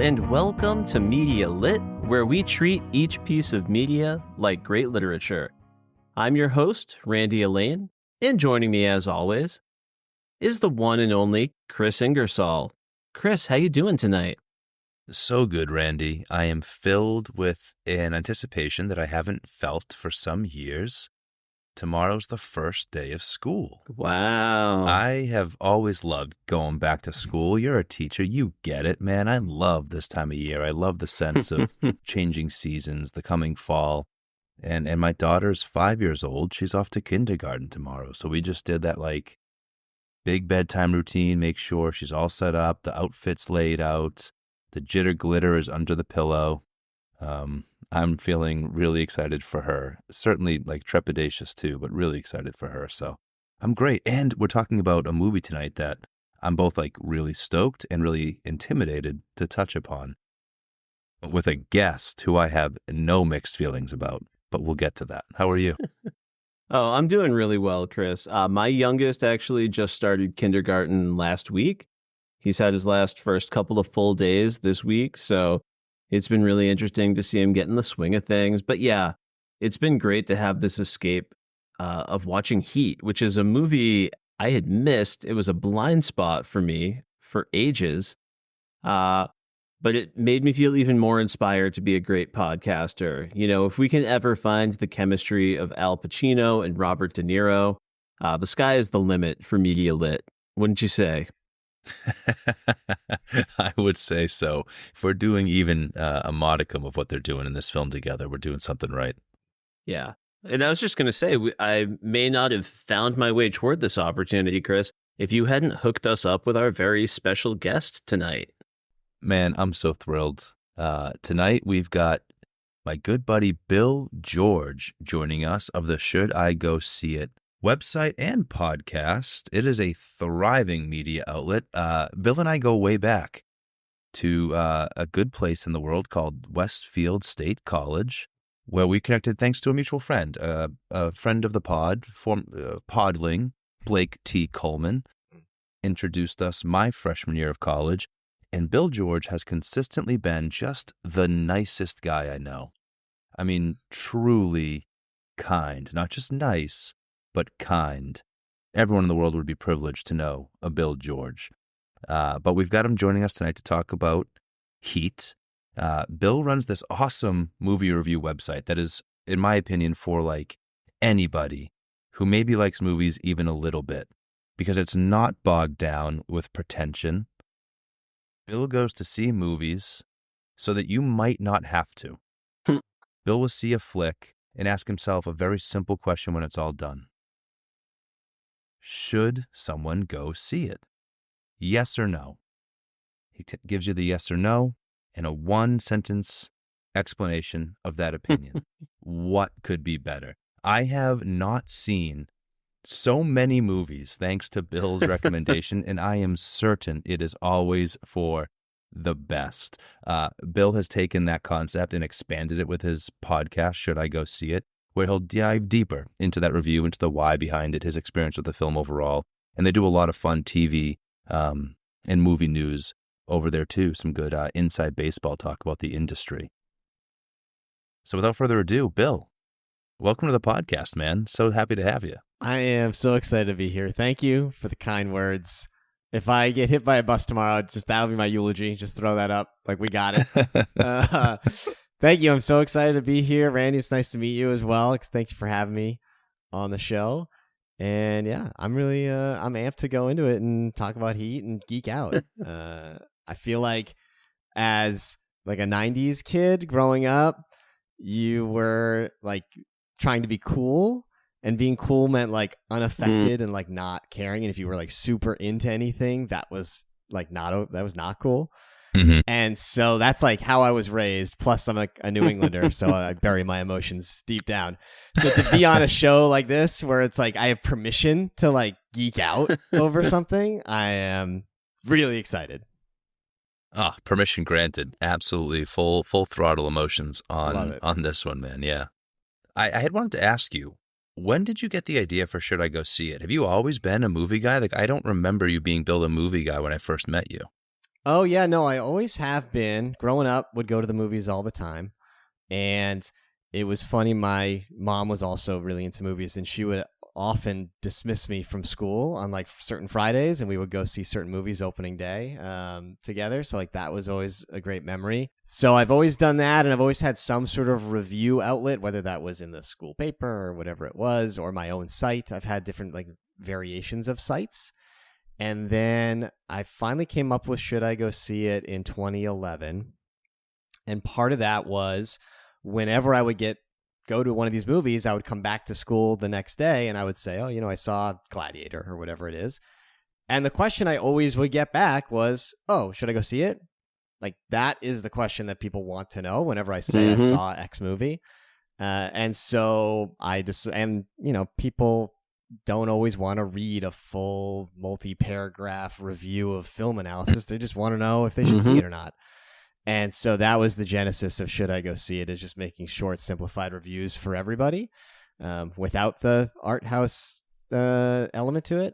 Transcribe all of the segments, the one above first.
and welcome to Media Lit, where we treat each piece of media like great literature. I'm your host, Randy Elaine, and joining me as always is the one and only Chris Ingersoll. Chris, how you doing tonight? So good, Randy. I am filled with an anticipation that I haven't felt for some years. Tomorrow's the first day of school. Wow. I have always loved going back to school. You're a teacher. You get it, man. I love this time of year. I love the sense of changing seasons, the coming fall. And my daughter's 5 years old. She's off to kindergarten tomorrow. So we just did that like big bedtime routine, make sure she's all set up, the outfit's laid out, the jitter glitter is under the pillow. I'm feeling really excited for her. Certainly like trepidatious too, but really excited for her. So I'm great. And we're talking about a movie tonight that I'm both like really stoked and really intimidated to touch upon with a guest who I have no mixed feelings about, but we'll get to that. How are you? Oh, I'm doing really well, Chris. My youngest actually just started kindergarten last week. He's had his first couple of full days this week, so it's been really interesting to see him get in the swing of things. But yeah, it's been great to have this escape of watching Heat, which is a movie I had missed. It was a blind spot for me for ages, but it made me feel even more inspired to be a great podcaster. You know, if we can ever find the chemistry of Al Pacino and Robert De Niro, the sky is the limit for Media Lit, wouldn't you say? I would say so. If we're doing even a modicum of what they're doing in this film together, we're doing something right. Yeah. And I was just going to say, I may not have found my way toward this opportunity, Chris, if you hadn't hooked us up with our very special guest tonight. Man, I'm so thrilled. Tonight, we've got my good buddy Bill George joining us of the Should I Go See It website and podcast. It is a thriving media outlet. Bill and I go way back to a good place in the world called Westfield State College, where we connected thanks to a mutual friend, a friend of the pod, podling, Blake T. Coleman, introduced us my freshman year of college. And Bill George has consistently been just the nicest guy I know. I mean, truly kind, not just nice, but kind. Everyone in the world would be privileged to know a Bill George. But we've got him joining us tonight to talk about Heat. Bill runs this awesome movie review website that is, in my opinion, for like anybody who maybe likes movies even a little bit, because it's not bogged down with pretension. Bill goes to see movies so that you might not have to. Bill will see a flick and ask himself a very simple question when it's all done. Should someone go see it? Yes or no? He gives you the yes or no and a one-sentence explanation of that opinion. What could be better? I have not seen so many movies thanks to Bill's recommendation, and I am certain it is always for the best. Bill has taken that concept and expanded it with his podcast, Should I Go See It?, where he'll dive deeper into that review, into the why behind it, his experience with the film overall. And they do a lot of fun TV and movie news over there too. Some good inside baseball talk about the industry. So without further ado, Bill, welcome to the podcast, man. So happy to have you. I am so excited to be here. Thank you for the kind words. If I get hit by a bus tomorrow, that'll be my eulogy. Just throw that up. Like, we got it. Thank you. I'm so excited to be here. Randy, it's nice to meet you as well. Thank you for having me on the show. And yeah, I'm really I'm amped to go into it and talk about Heat and geek out. I feel like as like a 90s kid growing up, you were like trying to be cool. And being cool meant like unaffected and like not caring. And if you were like super into anything, that was like that was not cool. Mm-hmm. And so that's like how I was raised. Plus, I'm a New Englander, so I bury my emotions deep down. So to be on a show like this, where it's like I have permission to like geek out over something, I am really excited. Permission granted. Absolutely, full throttle emotions on this one, man. Yeah, I had wanted to ask you, when did you get the idea for Should I Go See It? Have you always been a movie guy? Like, I don't remember you being Bill a movie guy when I first met you. Oh, yeah, no, I always have been. Growing up, would go to the movies all the time. And it was funny. My mom was also really into movies, and she would often dismiss me from school on like certain Fridays, and we would go see certain movies opening day together. So like that was always a great memory. So I've always done that, and I've always had some sort of review outlet, whether that was in the school paper or whatever it was, or my own site. I've had different like variations of sites. And then I finally came up with Should I Go See It in 2011. And part of that was whenever I would go to one of these movies, I would come back to school the next day and I would say, oh, I saw Gladiator or whatever it is. And the question I always would get back was, oh, should I go see it? Like that is the question that people want to know whenever I say I saw X movie. And so people don't always want to read a full multi-paragraph review of film analysis. They just want to know if they should see it or not. And so that was the genesis of Should I Go See It, is just making short, simplified reviews for everybody without the art house element to it.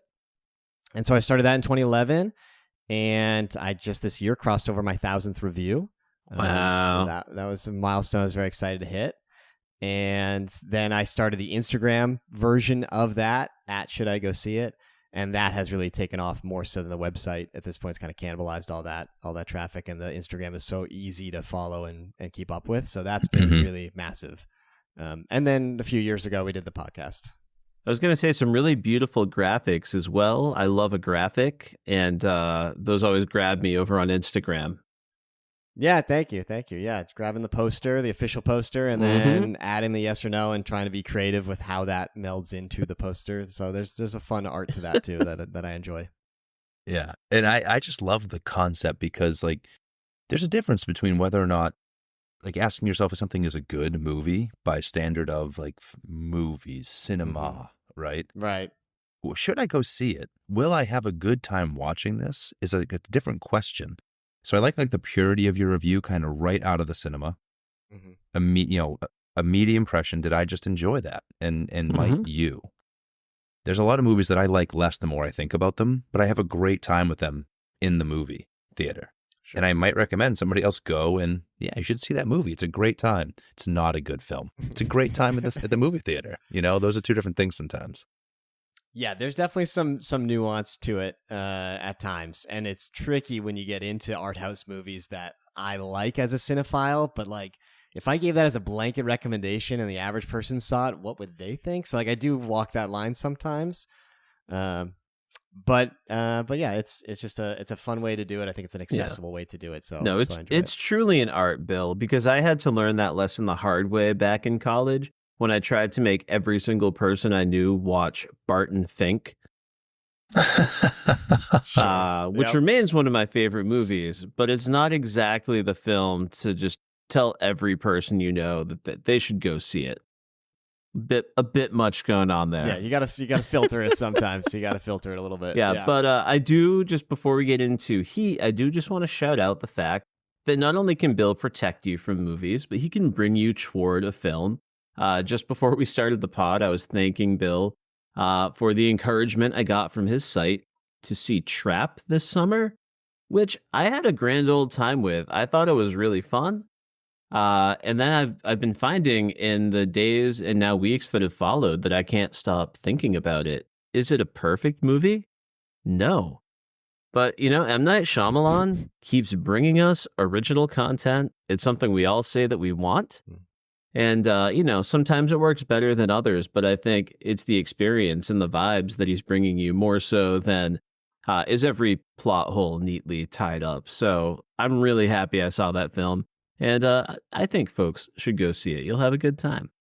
And so I started that in 2011, and I just this year crossed over my 1,000th review. Wow. So that was a milestone I was very excited to hit. And then I started the Instagram version of that at Should I Go See It. And that has really taken off more so than the website. At this point, it's kind of cannibalized all that traffic. And the Instagram is so easy to follow and keep up with. So that's been really massive. And then a few years ago, we did the podcast. I was going to say some really beautiful graphics as well. I love a graphic, and those always grab me over on Instagram. Yeah, thank you. Yeah, it's grabbing the poster, the official poster, and then adding the yes or no and trying to be creative with how that melds into the poster. So there's a fun art to that too that I enjoy. Yeah, and I just love the concept because like there's a difference between whether or not like asking yourself if something is a good movie by standard of like movies, cinema, right? Right. Should I go see it? Will I have a good time watching this? Is a different question. So I like the purity of your review kind of right out of the cinema. A meaty impression. Did I just enjoy that? And might you? There's a lot of movies that I like less the more I think about them, but I have a great time with them in the movie theater. Sure. And I might recommend somebody else go and, yeah, you should see that movie. It's a great time. It's not a good film. It's a great time at the movie theater. Those are two different things sometimes. Yeah, there's definitely some nuance to it at times, and it's tricky when you get into art house movies that I like as a cinephile. But like, if I gave that as a blanket recommendation and the average person saw it, what would they think? So like, I do walk that line sometimes. But yeah, it's just it's a fun way to do it. I think it's an accessible way to do it. So no, so it's truly an art, Bill, because I had to learn that lesson the hard way back in college, when I tried to make every single person I knew watch Barton Fink, which remains one of my favorite movies, but it's not exactly the film to just tell every person you know that they should go see it. A bit much going on there. Yeah, you gotta filter it sometimes. You gotta filter it a little bit. Yeah. But I do, just before we get into Heat, I do just want to shout out the fact that not only can Bill protect you from movies, but he can bring you toward a film. Just before we started the pod, I was thanking Bill for the encouragement I got from his site to see Trap this summer, which I had a grand old time with. I thought it was really fun. And then I've been finding in the days and now weeks that have followed that I can't stop thinking about it. Is it a perfect movie? No. But, M. Night Shyamalan keeps bringing us original content. It's something we all say that we want. And, sometimes it works better than others, but I think it's the experience and the vibes that he's bringing you more so than is every plot hole neatly tied up. So I'm really happy I saw that film, and I think folks should go see it. You'll have a good time.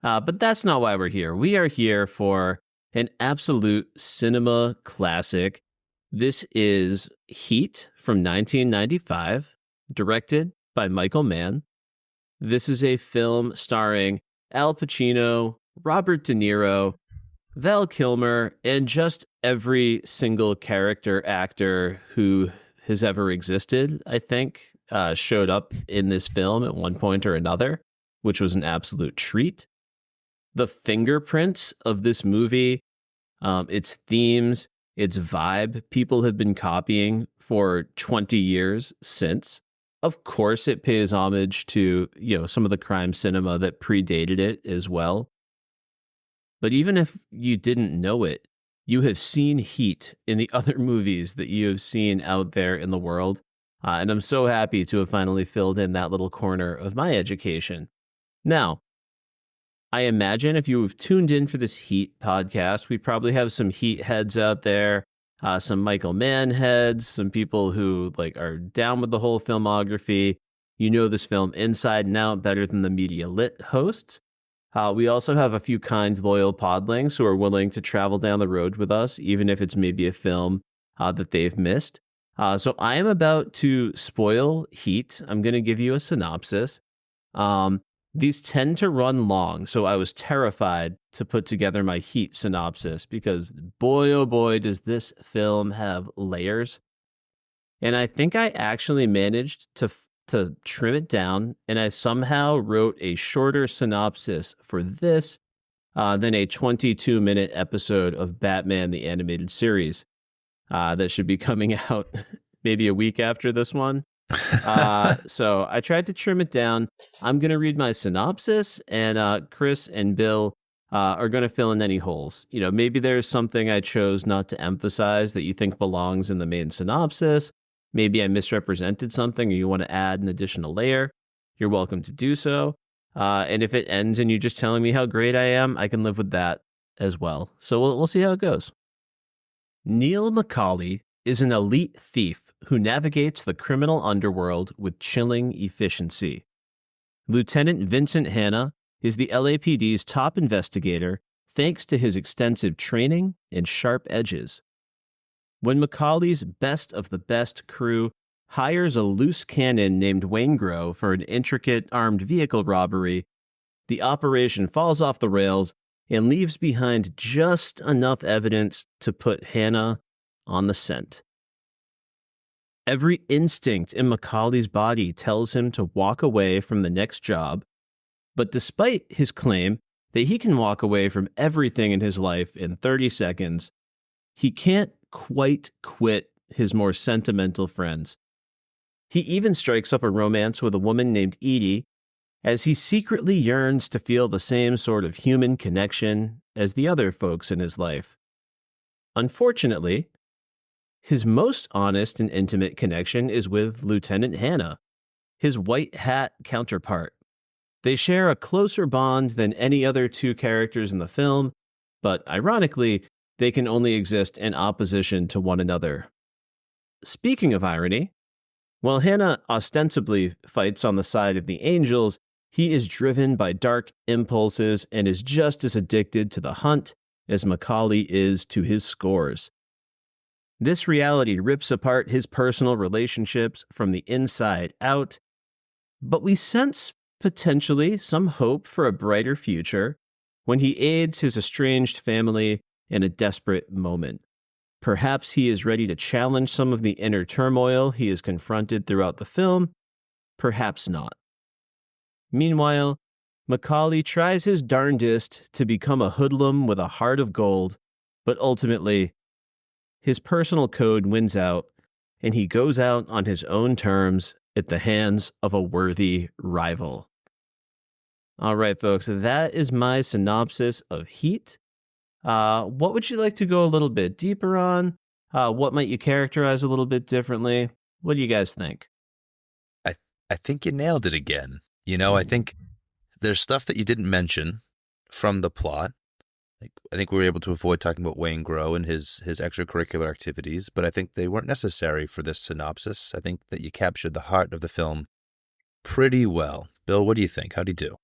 But that's not why we're here. We are here for an absolute cinema classic. This is Heat from 1995, directed by Michael Mann. This is a film starring Al Pacino, Robert De Niro, Val Kilmer, and just every single character actor who has ever existed, I think, showed up in this film at one point or another, which was an absolute treat. The fingerprints of this movie, its themes, its vibe, people have been copying for 20 years since. Of course, it pays homage to, some of the crime cinema that predated it as well. But even if you didn't know it, you have seen Heat in the other movies that you have seen out there in the world. And I'm so happy to have finally filled in that little corner of my education. Now, I imagine if you have tuned in for this Heat podcast, we probably have some Heat heads out there, some Michael Mann heads, some people who are down with the whole filmography. You know this film inside and out better than the Media Lit hosts. We also have a few kind, loyal podlings who are willing to travel down the road with us, even if it's maybe a film that they've missed. So I am about to spoil Heat. I'm going to give you a synopsis. These tend to run long, so I was terrified to put together my Heat synopsis because boy, oh boy, does this film have layers. And I think I actually managed to trim it down, and I somehow wrote a shorter synopsis for this than a 22-minute episode of Batman the Animated Series that should be coming out maybe a week after this one. So I tried to trim it down. I'm going to read my synopsis, and Chris and Bill are going to fill in any holes. Maybe there's something I chose not to emphasize that you think belongs in the main synopsis. Maybe I misrepresented something or you want to add an additional layer. You're welcome to do so. And if it ends in you just telling me how great I am, I can live with that as well. So we'll see how it goes. Neil McCauley is an elite thief who navigates the criminal underworld with chilling efficiency. Lieutenant Vincent Hanna is the LAPD's top investigator thanks to his extensive training and sharp edges. When McCauley's best of the best crew hires a loose cannon named Waingro for an intricate armed vehicle robbery, the operation falls off the rails and leaves behind just enough evidence to put Hanna on the scent. Every instinct in McCauley's body tells him to walk away from the next job, but despite his claim that he can walk away from everything in his life in 30 seconds, he can't quite quit his more sentimental friends. He even strikes up a romance with a woman named Edie, as he secretly yearns to feel the same sort of human connection as the other folks in his life. Unfortunately, his most honest and intimate connection is with Lieutenant Hanna, his white hat counterpart. They share a closer bond than any other two characters in the film, but ironically, they can only exist in opposition to one another. Speaking of irony, while Hanna ostensibly fights on the side of the angels, he is driven by dark impulses and is just as addicted to the hunt as McCauley is to his scores. This reality rips apart his personal relationships from the inside out, but we sense potentially some hope for a brighter future when he aids his estranged family in a desperate moment. Perhaps he is ready to challenge some of the inner turmoil he has confronted throughout the film, perhaps not. Meanwhile, McCauley tries his darndest to become a hoodlum with a heart of gold, but ultimately, his personal code wins out, and he goes out on his own terms at the hands of a worthy rival. All right, folks, that is my synopsis of Heat. What would you like to go a little bit deeper on? What might you characterize a little bit differently? What do you guys think? I think you nailed it again. I think there's stuff that you didn't mention from the plot. I think we were able to avoid talking about Waingro and his extracurricular activities, but I think they weren't necessary for this synopsis. I think that you captured the heart of the film pretty well. Bill, what do you think? How'd he do?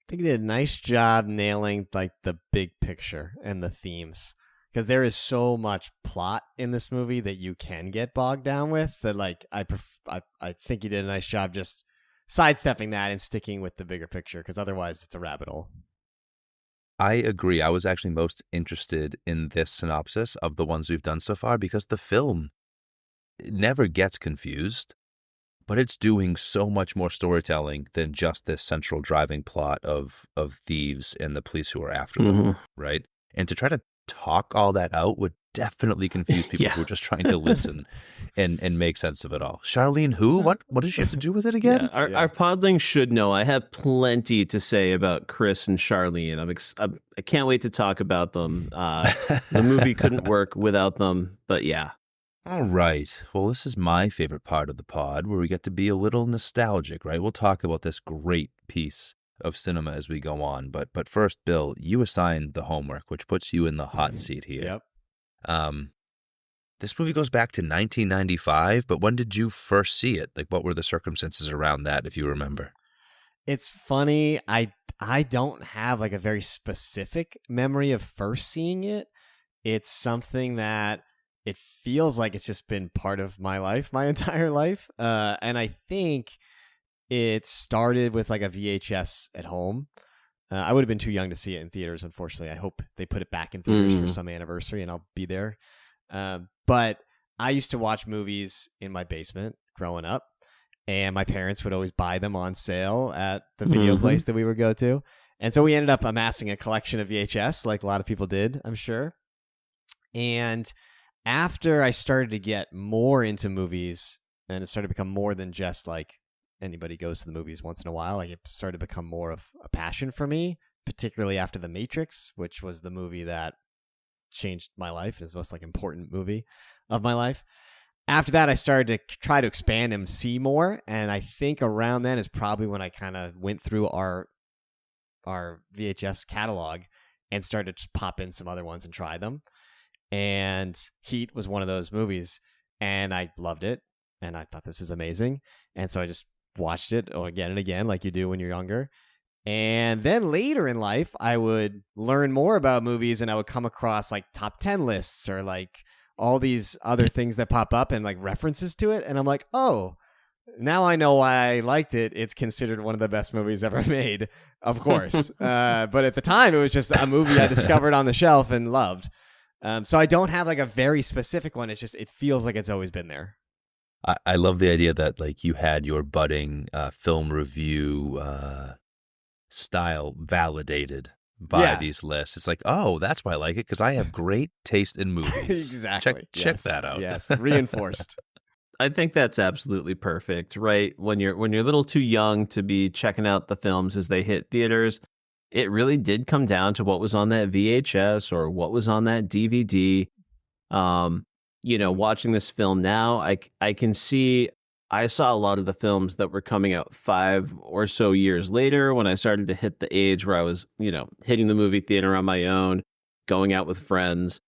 I think he did a nice job nailing the big picture and the themes, because there is so much plot in this movie that you can get bogged down with that I think he did a nice job just sidestepping that and sticking with the bigger picture, because otherwise it's a rabbit hole. I agree. I was actually most interested in this synopsis of the ones we've done so far because the film never gets confused, but it's doing so much more storytelling than just this central driving plot of thieves and the police who are after them, right? And to try to talk all that out would definitely confuse people Yeah. who are just trying to listen and make sense of it all. Charlene, who? What does she have to do with it again? Yeah, our podlings should know. I have plenty to say about Chris and Charlene. I can't wait to talk about them. The movie couldn't work without them, but yeah. All right. Well, this is my favorite part of the pod where we get to be a little nostalgic, right? We'll talk about this great piece of cinema as we go on. But first, Bill, you assigned the homework, which puts you in the hot seat here. Yep. This movie goes back to 1995, but when did you first see it? Like, what were the circumstances around that, if you remember? It's funny. I don't have like a very specific memory of first seeing it. It's something that it feels like it's just been part of my life, my entire life. And I think it started with like a VHS at home. I would have been too young to see it in theaters, unfortunately. I hope they put it back in theaters for some anniversary and I'll be there. But I used to watch movies in my basement growing up, and my parents would always buy them on sale at the video place that we would go to. And so we ended up amassing a collection of VHS, like a lot of people did, I'm sure. And after I started to get more into movies, and it started to become more than just like anybody goes to the movies once in a while, like it started to become more of a passion for me, particularly after The Matrix, which was the movie that changed my life. It's the most like important movie of my life. After that, I started to try to expand and see more, and I think around then is probably when I kind of went through our VHS catalog and started to pop in some other ones and try them. And Heat was one of those movies, and I loved it, and I thought this is amazing, and so I just watched it again and again, like you do when you're younger. And then later in life, I would learn more about movies, and I would come across like top 10 lists or like all these other things that pop up and like references to it. And I'm like, oh, now I know why I liked it. It's considered one of the best movies ever made, of course. But at the time, it was just a movie I discovered on the shelf and loved. So I don't have like a very specific one. It's just, it feels like it's always been there. I love the idea that like you had your budding film review style validated by these lists. It's like, oh, that's why I like it, because I have great taste in movies. Exactly. Check that out. Yes, reinforced. I think that's absolutely perfect, right? When you're a little too young to be checking out the films as they hit theaters, it really did come down to what was on that VHS or what was on that DVD. Watching this film now, I can see I saw a lot of the films that were coming out 5 or so years later when I started to hit the age where I was, hitting the movie theater on my own, going out with friends.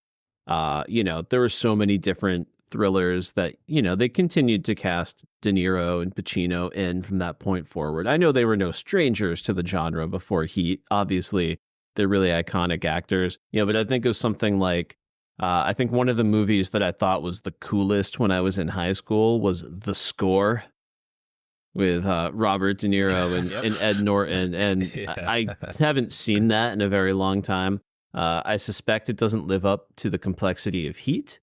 There were so many different thrillers that, they continued to cast De Niro and Pacino in from that point forward. I know they were no strangers to the genre before Heat. Obviously, they're really iconic actors, but I think it was something like, I think one of the movies that I thought was the coolest when I was in high school was The Score with Robert De Niro and Ed Norton. And I haven't seen that in a very long time. I suspect it doesn't live up to the complexity of Heat.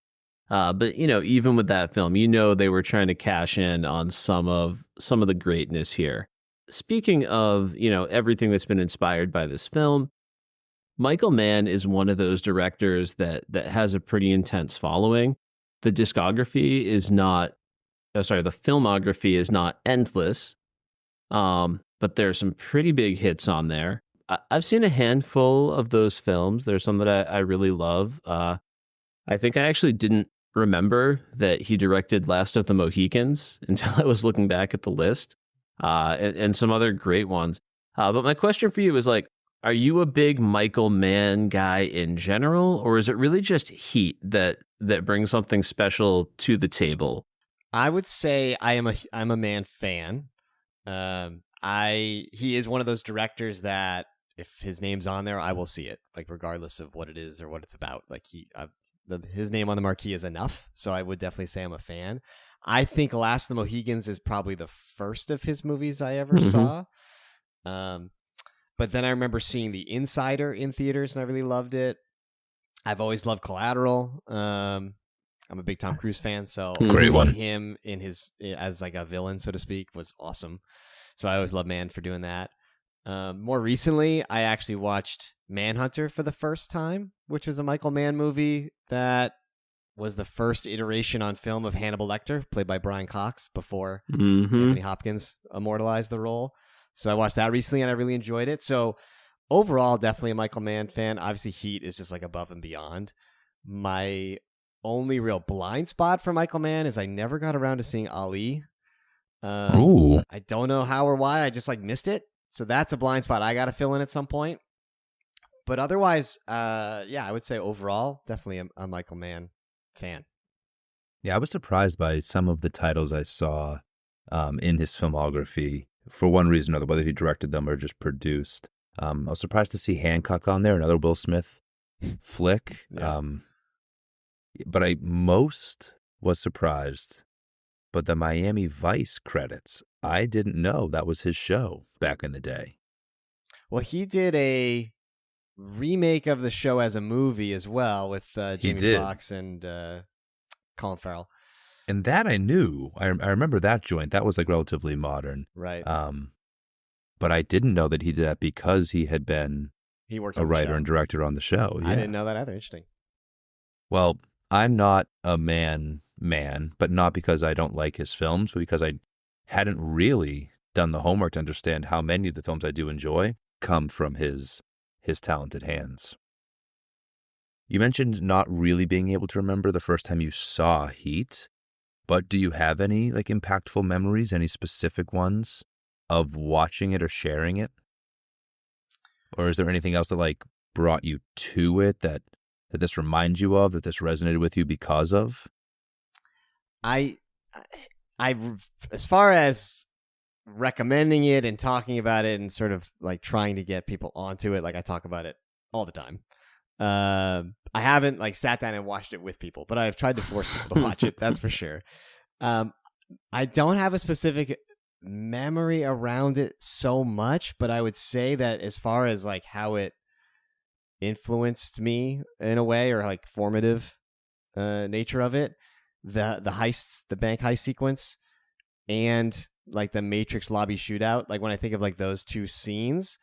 But, even with that film, they were trying to cash in on some of the greatness here. Speaking of, everything that's been inspired by this film, Michael Mann is one of those directors that has a pretty intense following. The discography is not, the filmography is not endless, but there's some pretty big hits on there. I've seen a handful of those films. There's some that I really love. I think I actually didn't remember that he directed Last of the Mohicans until I was looking back at the list, and some other great ones. But my question for you is like, are you a big Michael Mann guy in general, or is it really just Heat that brings something special to the table? I would say I'm a Mann fan. He is one of those directors that if his name's on there, I will see it, like regardless of what it is or what it's about. Like his name on the marquee is enough, so I would definitely say I'm a fan. I think Last of the Mohicans is probably the first of his movies I ever saw. But then I remember seeing The Insider in theaters, and I really loved it. I've always loved Collateral. I'm a big Tom Cruise fan, so Great one. Him in as like a villain, so to speak, was awesome. So I always loved Mann for doing that. More recently, I actually watched Manhunter for the first time, which was a Michael Mann movie that was the first iteration on film of Hannibal Lecter, played by Brian Cox, before Anthony Hopkins immortalized the role. So I watched that recently, and I really enjoyed it. So overall, definitely a Michael Mann fan. Obviously, Heat is just like above and beyond. My only real blind spot for Michael Mann is I never got around to seeing Ali. Ooh. I don't know how or why. I just like missed it. So that's a blind spot I got to fill in at some point. But otherwise, yeah, I would say overall, definitely a Michael Mann fan. Yeah, I was surprised by some of the titles I saw in his filmography for one reason or another, whether he directed them or just produced. I was surprised to see Hancock on there, another Will Smith flick. Yeah. But I most was surprised. But the Miami Vice credits, I didn't know that was his show back in the day. Well, he did a remake of the show as a movie as well with Jamie Foxx and Colin Farrell. And that I knew. I remember that joint. That was like relatively modern. Right. But I didn't know that he did that because he had been a writer and director on the show. Yeah. I didn't know that either. Interesting. Well, I'm not a man, but not because I don't like his films, but because I hadn't really done the homework to understand how many of the films I do enjoy come from his talented hands. You mentioned not really being able to remember the first time you saw Heat, but do you have any like impactful memories, any specific ones of watching it or sharing it? Or is there anything else that like brought you to it that this reminds you of, that this resonated with you because of? I as far as recommending it and talking about it and sort of like trying to get people onto it, like I talk about it all the time. I haven't like sat down and watched it with people, but I've tried to force people to watch it. That's for sure. I don't have a specific memory around it so much, but I would say that as far as like how it influenced me in a way, or like formative nature of it, the heists, the bank heist sequence, and like the Matrix lobby shootout, like when I think of like those two scenes,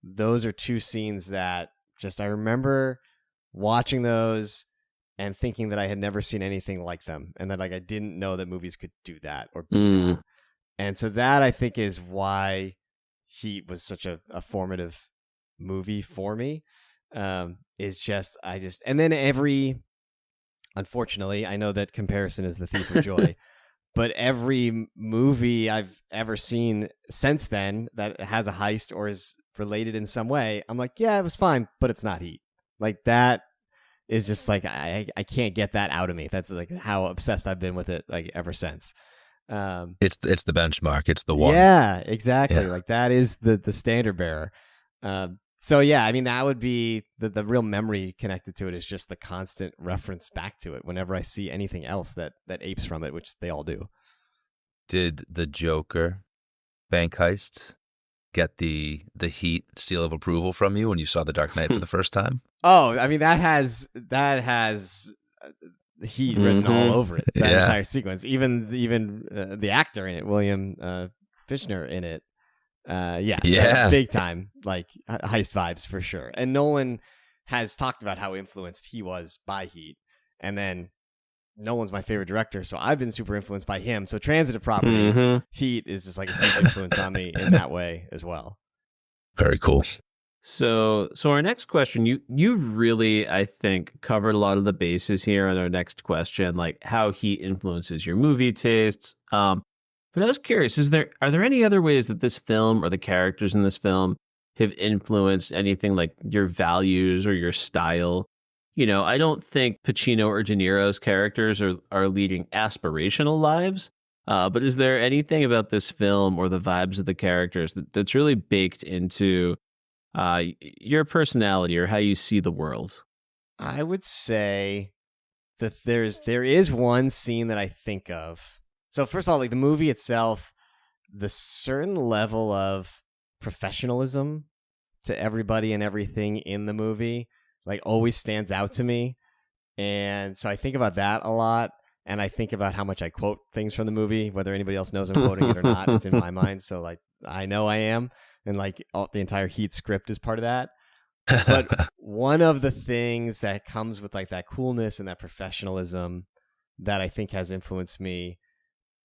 those are two scenes that just I remember watching those and thinking that I had never seen anything like them, and that like I didn't know that movies could do that or be that. And so that I think is why Heat was such a formative movie for me. Is just and then unfortunately, I know that comparison is the thief of joy, but every movie I've ever seen since then that has a heist or is related in some way, I'm like, yeah, it was fine, but it's not Heat. Like that is just like I can't get that out of me. That's like how obsessed I've been with it like ever since. It's the benchmark. It's the one. Yeah, exactly. Yeah. Like that is the standard bearer. So yeah, I mean that would be the real memory connected to it is just the constant reference back to it whenever I see anything else that apes from it, which they all do. Did the Joker bank heist get the Heat seal of approval from you when you saw The Dark Knight for the first time? Oh, I mean that has Heat written all over it. That entire sequence, even the actor in it, William Fichtner in it. Big time, like heist vibes for sure. And Nolan has talked about how influenced he was by Heat, and then Nolan's my favorite director, so I've been super influenced by him. So Transitive Property, Heat is just like a huge influence on me in that way as well. Very cool. So our next question, you've really, I think, covered a lot of the bases here on our next question, like how Heat influences your movie tastes. But I was curious, are there any other ways that this film or the characters in this film have influenced anything like your values or your style? You know, I don't think Pacino or De Niro's characters are leading aspirational lives. But is there anything about this film or the vibes of the characters that's really baked into your personality or how you see the world? I would say that there is one scene that I think of. So first of all, like the movie itself, the certain level of professionalism to everybody and everything in the movie, like always stands out to me. And so I think about that a lot. and I think about how much I quote things from the movie, whether anybody else knows I'm quoting it or not. It's in my mind, so like I know I am, and like the entire Heat script is part of that. But one of the things that comes with like that coolness and that professionalism that I think has influenced me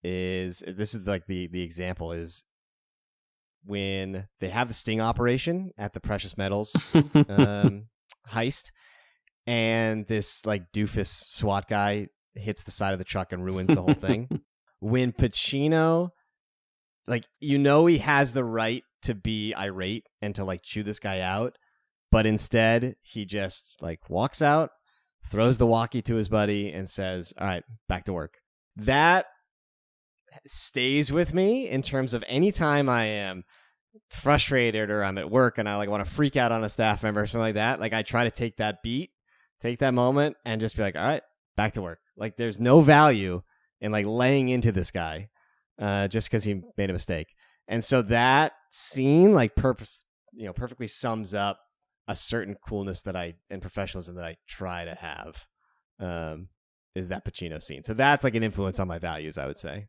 is, this is like the example is when they have the sting operation at the precious metals heist, and this like doofus SWAT guy hits the side of the truck and ruins the whole thing. When Pacino, like, you know, he has the right to be irate and to like chew this guy out, but instead he just like walks out, throws the walkie to his buddy, and says, "All right, back to work." That stays with me in terms of any time I am frustrated or I'm at work and I like want to freak out on a staff member or something like that. Like, I try to take that beat, take that moment, and just be like, "All right, back to work." Like, there's no value in like laying into this guy just because he made a mistake. And so that scene like perfectly sums up a certain coolness that and professionalism that I try to have, is that Pacino scene. So that's like an influence on my values, I would say.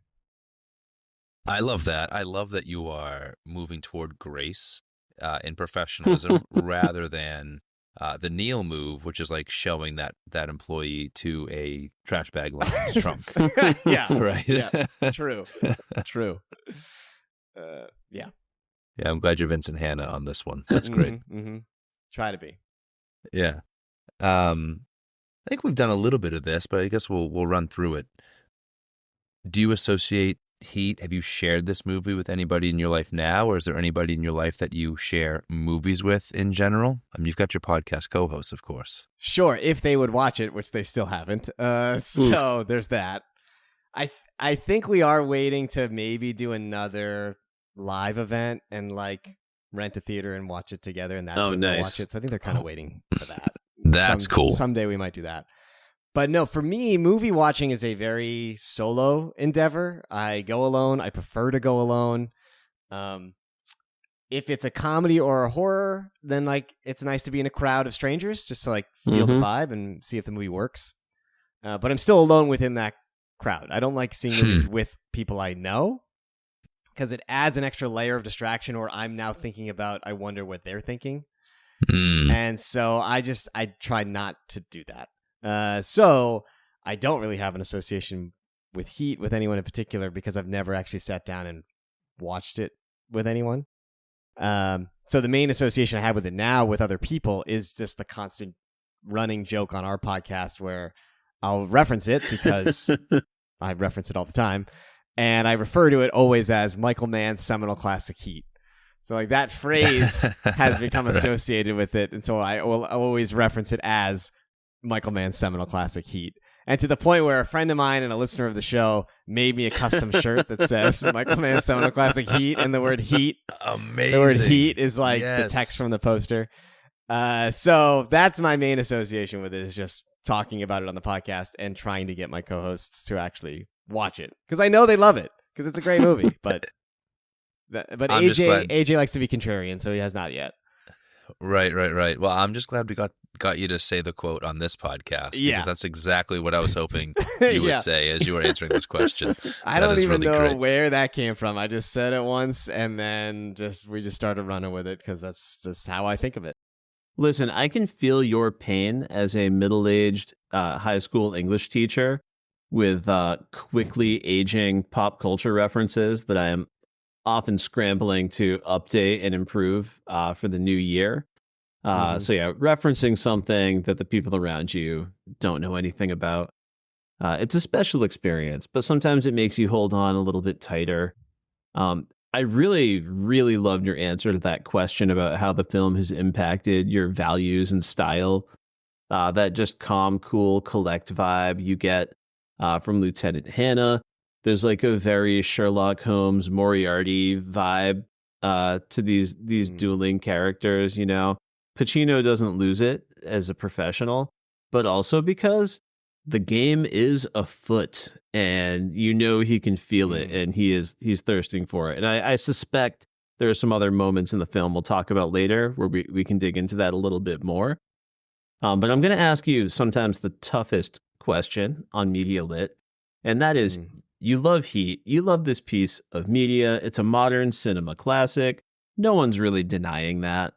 I love that. I love that you are moving toward grace in professionalism rather than the Neil move, which is like showing that employee to a trash bag lying in his trunk. Yeah. Right. Yeah. True. Yeah. Yeah, I'm glad you're Vincent Hanna on this one. That's great. Mm-hmm. Try to be. Yeah. I think we've done a little bit of this, but I guess we'll run through it. Do you associate Heat? Have you shared this movie with anybody in your life now, or is there anybody in your life that you share movies with in general? I mean, you've got your podcast co-hosts, of course. Sure, if they would watch it, which they still haven't. So there's that. I think we are waiting to maybe do another live event and like rent a theater and watch it together, and that's when we'll watch it. So I think they're kind of waiting for that. That's cool. Someday we might do that. But no, for me, movie watching is a very solo endeavor. I go alone. I prefer to go alone. If it's a comedy or a horror, then like it's nice to be in a crowd of strangers just to like feel the vibe and see if the movie works. But I'm still alone within that crowd. I don't like seeing movies with people I know, because it adds an extra layer of distraction, or I'm now thinking about, I wonder what they're thinking. And so I try not to do that. So I don't really have an association with Heat with anyone in particular, because I've never actually sat down and watched it with anyone. So the main association I have with it now with other people is just the constant running joke on our podcast where I'll reference it because I reference it all the time. And I refer to it always as Michael Mann's seminal classic Heat. So like that phrase has become associated with it. And so I will always reference it as Michael Mann's seminal classic Heat. And to the point where a friend of mine and a listener of the show made me a custom shirt that says Michael Mann's seminal classic Heat, and the word Heat. Amazing. The word Heat is like the text from the poster. So that's my main association with it, is just talking about it on the podcast and trying to get my co-hosts to actually watch it, because I know they love it, because it's a great movie. But AJ likes to be contrarian, so he has not yet. Right. Well, I'm just glad we got you to say the quote on this podcast, because that's exactly what I was hoping you would say as you were answering this question. I don't even know where that came from. I just said it once, and then we just started running with it, because that's just how I think of it. Listen, I can feel your pain as a middle-aged high school English teacher with quickly aging pop culture references that I am often scrambling to update and improve for the new year. So yeah, referencing something that the people around you don't know anything about. It's a special experience, but sometimes it makes you hold on a little bit tighter. I really, really loved your answer to that question about how the film has impacted your values and style. That just calm, cool, collect vibe you get from Lieutenant Hannah. There's like a very Sherlock Holmes, Moriarty vibe to these dueling characters, you know. Pacino doesn't lose it as a professional, but also because the game is afoot, and you know he can feel it, and he's thirsting for it. And I suspect there are some other moments in the film we'll talk about later where we can dig into that a little bit more. But I'm going to ask you sometimes the toughest question on Media Lit. And that is, you love Heat. You love this piece of media. It's a modern cinema classic. No one's really denying that.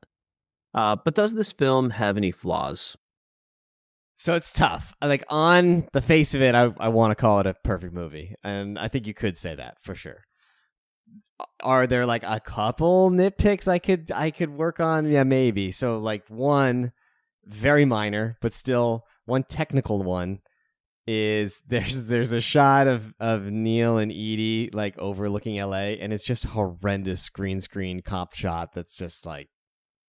But does this film have any flaws? So it's tough. Like, on the face of it, I want to call it a perfect movie. And I think you could say that for sure. Are there like a couple nitpicks I could work on? Yeah, maybe. So like one very minor, but still one technical one is there's a shot of Neil and Edie like overlooking LA, and it's just horrendous green screen cop shot that's just like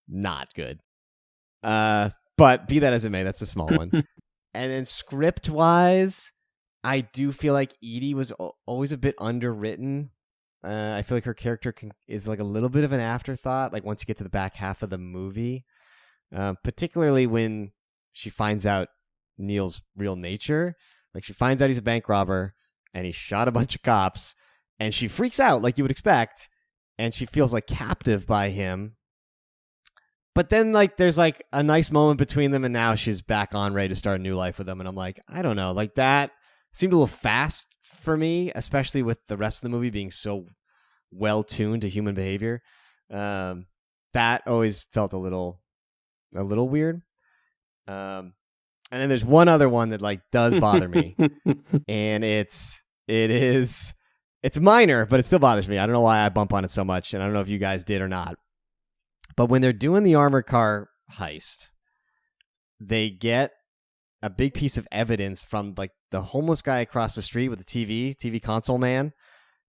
not good. But be that as it may, that's a small one. And then script wise, I do feel like Edie was always a bit underwritten. I feel like her character is like a little bit of an afterthought, like once you get to the back half of the movie, particularly when she finds out Neil's real nature. Like, she finds out he's a bank robber and he shot a bunch of cops, and she freaks out like you would expect, and she feels like captive by him. But then like there's like a nice moment between them, and now she's back on, ready to start a new life with him. And I'm like, I don't know, like that seemed a little fast for me, especially with the rest of the movie being so well tuned to human behavior. That always felt a little weird. And then there's one other one that like does bother me, and it's minor, but it still bothers me. I don't know why I bump on it so much, and I don't know if you guys did or not. But when they're doing the armored car heist, they get a big piece of evidence from like the homeless guy across the street with the TV console man,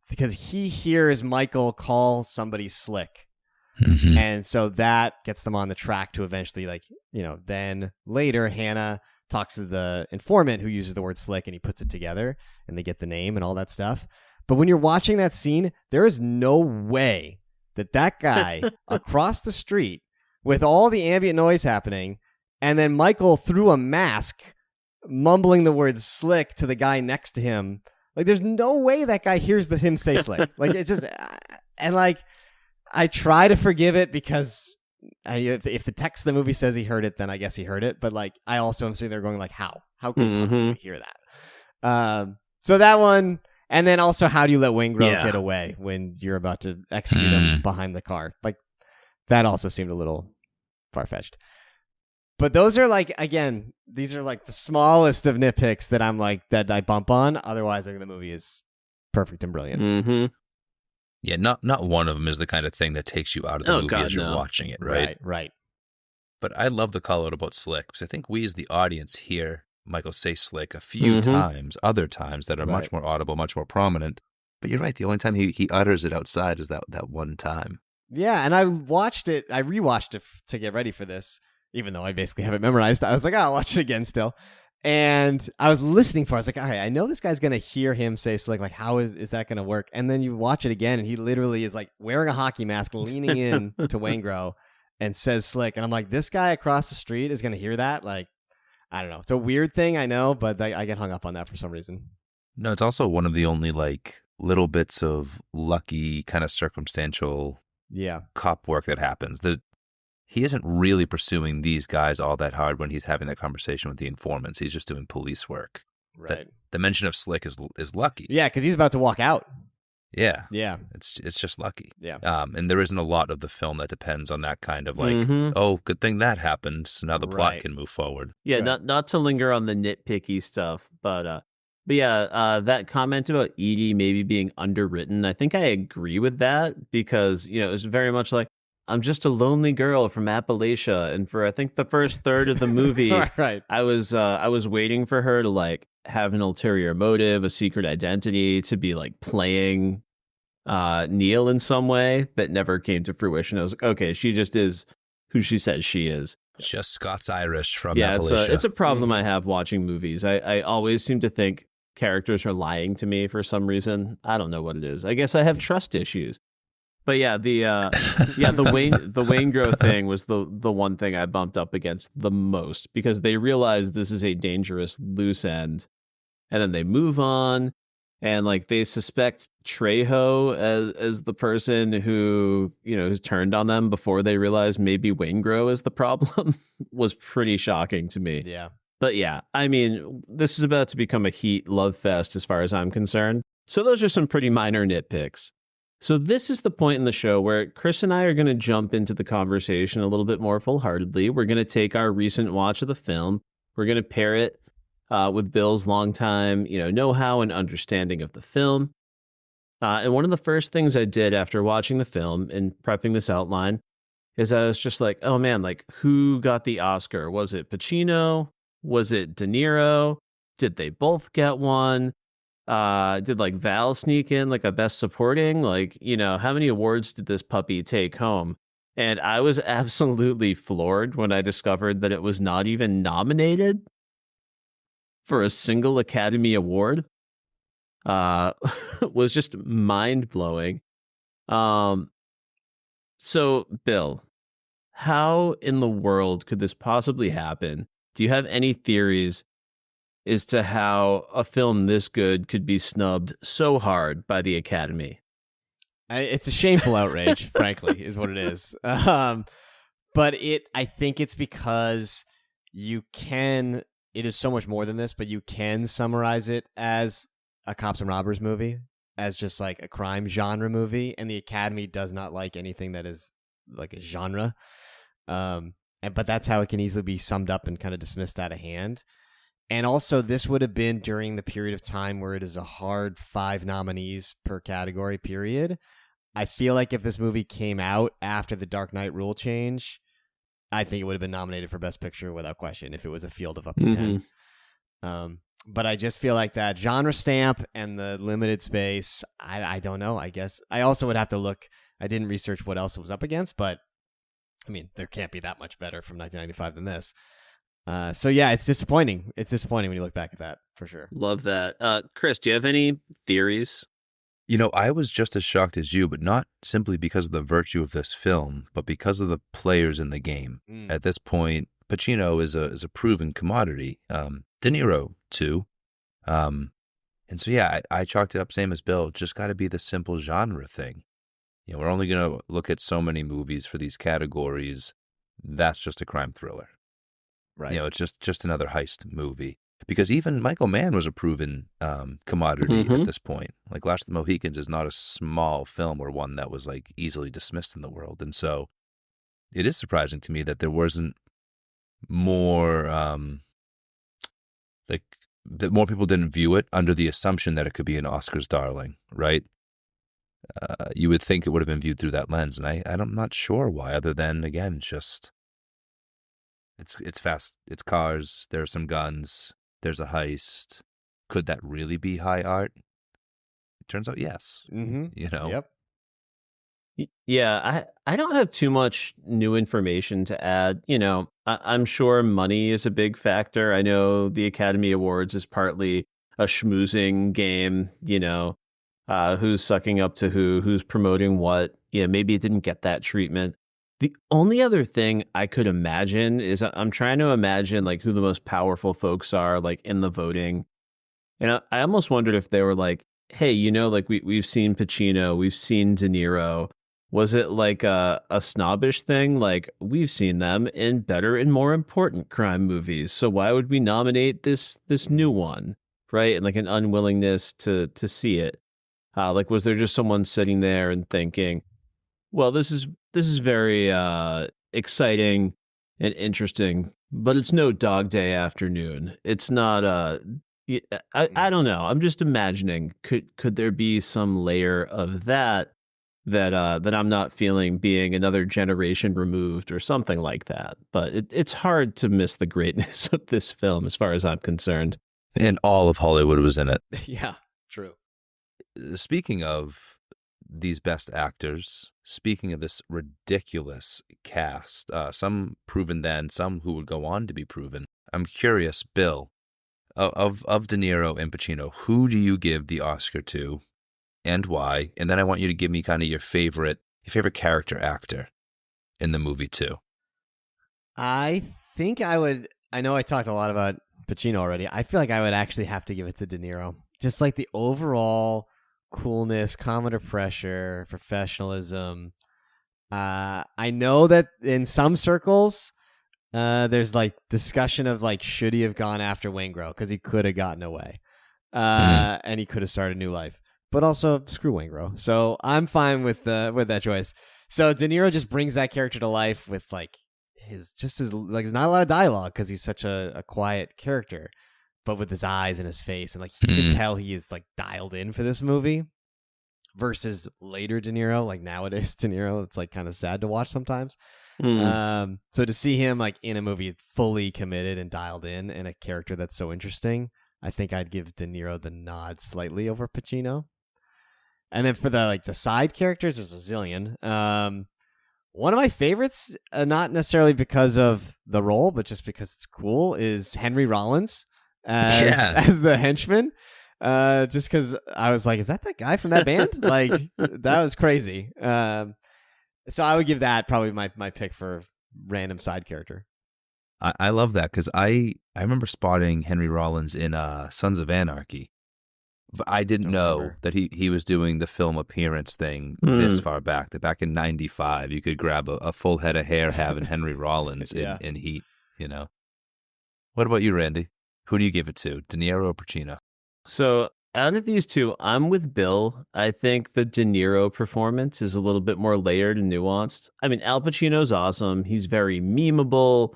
because he hears Michael call somebody slick. Mm-hmm. And so that gets them on the track to eventually, like, you know, then later Hannah talks to the informant who uses the word slick, and he puts it together and they get the name and all that stuff. But when you're watching that scene, there is no way that guy across the street with all the ambient noise happening, and then Michael through a mask mumbling the word slick to the guy next to him, like there's no way that guy hears him say slick. Like, it's just, and like I try to forgive it because if the text of the movie says he heard it, then I guess he heard it. But like I also am sitting there going like, how can you possibly hear that? So that one. And then also, how do you let Wayne Grove get away when you're about to execute him behind the car? Like, that also seemed a little far-fetched. But those are like, again, these are like the smallest of nitpicks that I'm like, that I bump on. Otherwise, I think the movie is perfect and brilliant. Mm-hmm. Yeah, not one of them is the kind of thing that takes you out of the movie as you're watching it, right? Right. But I love the call out about slick, because I think we as the audience hear Michael say slick a few times, other times that are much more audible, much more prominent. But you're right, the only time he utters it outside is that one time. Yeah, and I rewatched it to get ready for this, even though I basically have it memorized. I was like, I'll watch it again still. And I was listening for it. I was like, all right, I know this guy's going to hear him say slick. Like, how is that going to work? And then you watch it again, and he literally is like wearing a hockey mask, leaning in to Waingro and says slick. And I'm like, this guy across the street is going to hear that? Like, I don't know. It's a weird thing, I know, but I get hung up on that for some reason. No, it's also one of the only like little bits of lucky kind of circumstantial cop work that happens. That he isn't really pursuing these guys all that hard when he's having that conversation with the informants. He's just doing police work. Right. The mention of slick is lucky. Yeah, because he's about to walk out. Yeah. Yeah. It's just lucky. Yeah. And there isn't a lot of the film that depends on that kind of like, oh, good thing that happened, so now the plot can move forward. Yeah, not to linger on the nitpicky stuff, but that comment about Edie maybe being underwritten, I think I agree with that, because, you know, it was very much like, I'm just a lonely girl from Appalachia, and for I think the first third of the movie, I was waiting for her to like have an ulterior motive, a secret identity, to be like playing Neil in some way that never came to fruition. I was like, okay, she just is who she says she is. Just Scots-Irish from Appalachia. It's a problem I have watching movies. I always seem to think characters are lying to me for some reason. I don't know what it is. I guess I have trust issues. But yeah, the Waingro thing was the one thing I bumped up against the most, because they realize this is a dangerous loose end, and then they move on, and like they suspect Trejo as the person who, you know, has turned on them before they realize maybe Waingro is the problem. Was pretty shocking to me. Yeah. But yeah, I mean, this is about to become a heat love fest as far as I'm concerned. So those are some pretty minor nitpicks. So this is the point in the show where Chris and I are going to jump into the conversation a little bit more full-heartedly. We're going to take our recent watch of the film. We're going to pair it with Bill's longtime, know-how and understanding of the film. And one of the first things I did after watching the film and prepping this outline is I was just like, oh man, like who got the Oscar? Was it Pacino? Was it De Niro? Did they both get one? Did like Val sneak in like a best supporting? Like, how many awards did this puppy take home? And I was absolutely floored when I discovered that it was not even nominated for a single Academy Award. Was just mind blowing. So Bill, how in the world could this possibly happen? Do you have any theories as to how a film this good could be snubbed so hard by the Academy? It's a shameful outrage, frankly, is what it is. But I think it's because it is so much more than this, but you can summarize it as a cops and robbers movie, as just like a crime genre movie, and the Academy does not like anything that is like a genre. But that's how it can easily be summed up and kind of dismissed out of hand. And also, this would have been during the period of time where it is a hard 5 nominees per category period. I feel like if this movie came out after the Dark Knight rule change, I think it would have been nominated for Best Picture without question if it was a field of up to 10. But I just feel like that genre stamp and the limited space, I don't know. I guess I also would have to look. I didn't research what else it was up against, but I mean, there can't be that much better from 1995 than this. So yeah, it's disappointing. It's disappointing when you look back at that, for sure. Love that. Chris, do you have any theories? I was just as shocked as you, but not simply because of the virtue of this film, but because of the players in the game. At this point, Pacino is a proven commodity. De Niro too. And so yeah, I chalked it up same as Bill. Just got to be the simple genre thing. We're only going to look at so many movies for these categories. That's just a crime thriller. Right. It's just another heist movie. Because even Michael Mann was a proven commodity at this point. Like Last of the Mohicans is not a small film or one that was like easily dismissed in the world. And so it is surprising to me that there wasn't more, that more people didn't view it under the assumption that it could be an Oscars darling, right? You would think it would have been viewed through that lens. And I'm not sure why, other than, again, just it's fast. It's cars. There are some guns. There's a heist. Could that really be high art? It turns out yes. Yep. Yeah, I don't have too much new information to add. I'm sure money is a big factor. I know the Academy Awards is partly a schmoozing game, who's sucking up to who's promoting what. Maybe it didn't get that treatment. The only other thing I could imagine is I'm trying to imagine like who the most powerful folks are like in the voting. And I almost wondered if they were like, hey, like we've seen Pacino, we've seen De Niro. Was it like a snobbish thing? Like we've seen them in better and more important crime movies. So why would we nominate this new one? Right. And like an unwillingness to see it. Like, was there just someone sitting there and thinking, well, this is very exciting and interesting, but it's no Dog Day Afternoon. It's not I don't know. I'm just imagining could there be some layer of that I'm not feeling being another generation removed or something like that. But it's hard to miss the greatness of this film as far as I'm concerned. And all of Hollywood was in it. Yeah, true. Speaking of these best actors, speaking of this ridiculous cast, some proven then, some who would go on to be proven, I'm curious, Bill, of De Niro and Pacino, who do you give the Oscar to and why? And then I want you to give me kind of your favorite character actor in the movie too. I think I would, I know I talked a lot about Pacino already. I feel like I would actually have to give it to De Niro. Just like the overall coolness, calm under pressure, professionalism. I know that in some circles, there's like discussion of like should he have gone after Waingro because he could have gotten away, and he could have started a new life. But also screw Waingro, so I'm fine with that choice. So De Niro just brings that character to life with like his like there's not a lot of dialogue because he's such a quiet character, but with his eyes and his face, and like you can tell he is like dialed in for this movie. Versus later De Niro, like nowadays De Niro, it's like kind of sad to watch sometimes. So to see him like in a movie fully committed and dialed in and a character that's so interesting, I think I'd give De Niro the nod slightly over Pacino. And then for the side characters, there's a zillion. One of my favorites, not necessarily because of the role, but just because it's cool, is Henry Rollins as the henchman. Just because I was like, is that guy from that band? Like, that was crazy. So I would give that probably my pick for random side character. I love that because I remember spotting Henry Rollins in Sons of Anarchy, but I didn't know that he was doing the film appearance thing this far back. That back in '95, you could grab a full head of hair having Henry Rollins in Heat. You know. What about you, Randy? Who do you give it to, De Niro or Pacino? So out of these two, I'm with Bill. I think the De Niro performance is a little bit more layered and nuanced. I mean, Al Pacino's awesome. He's very memeable,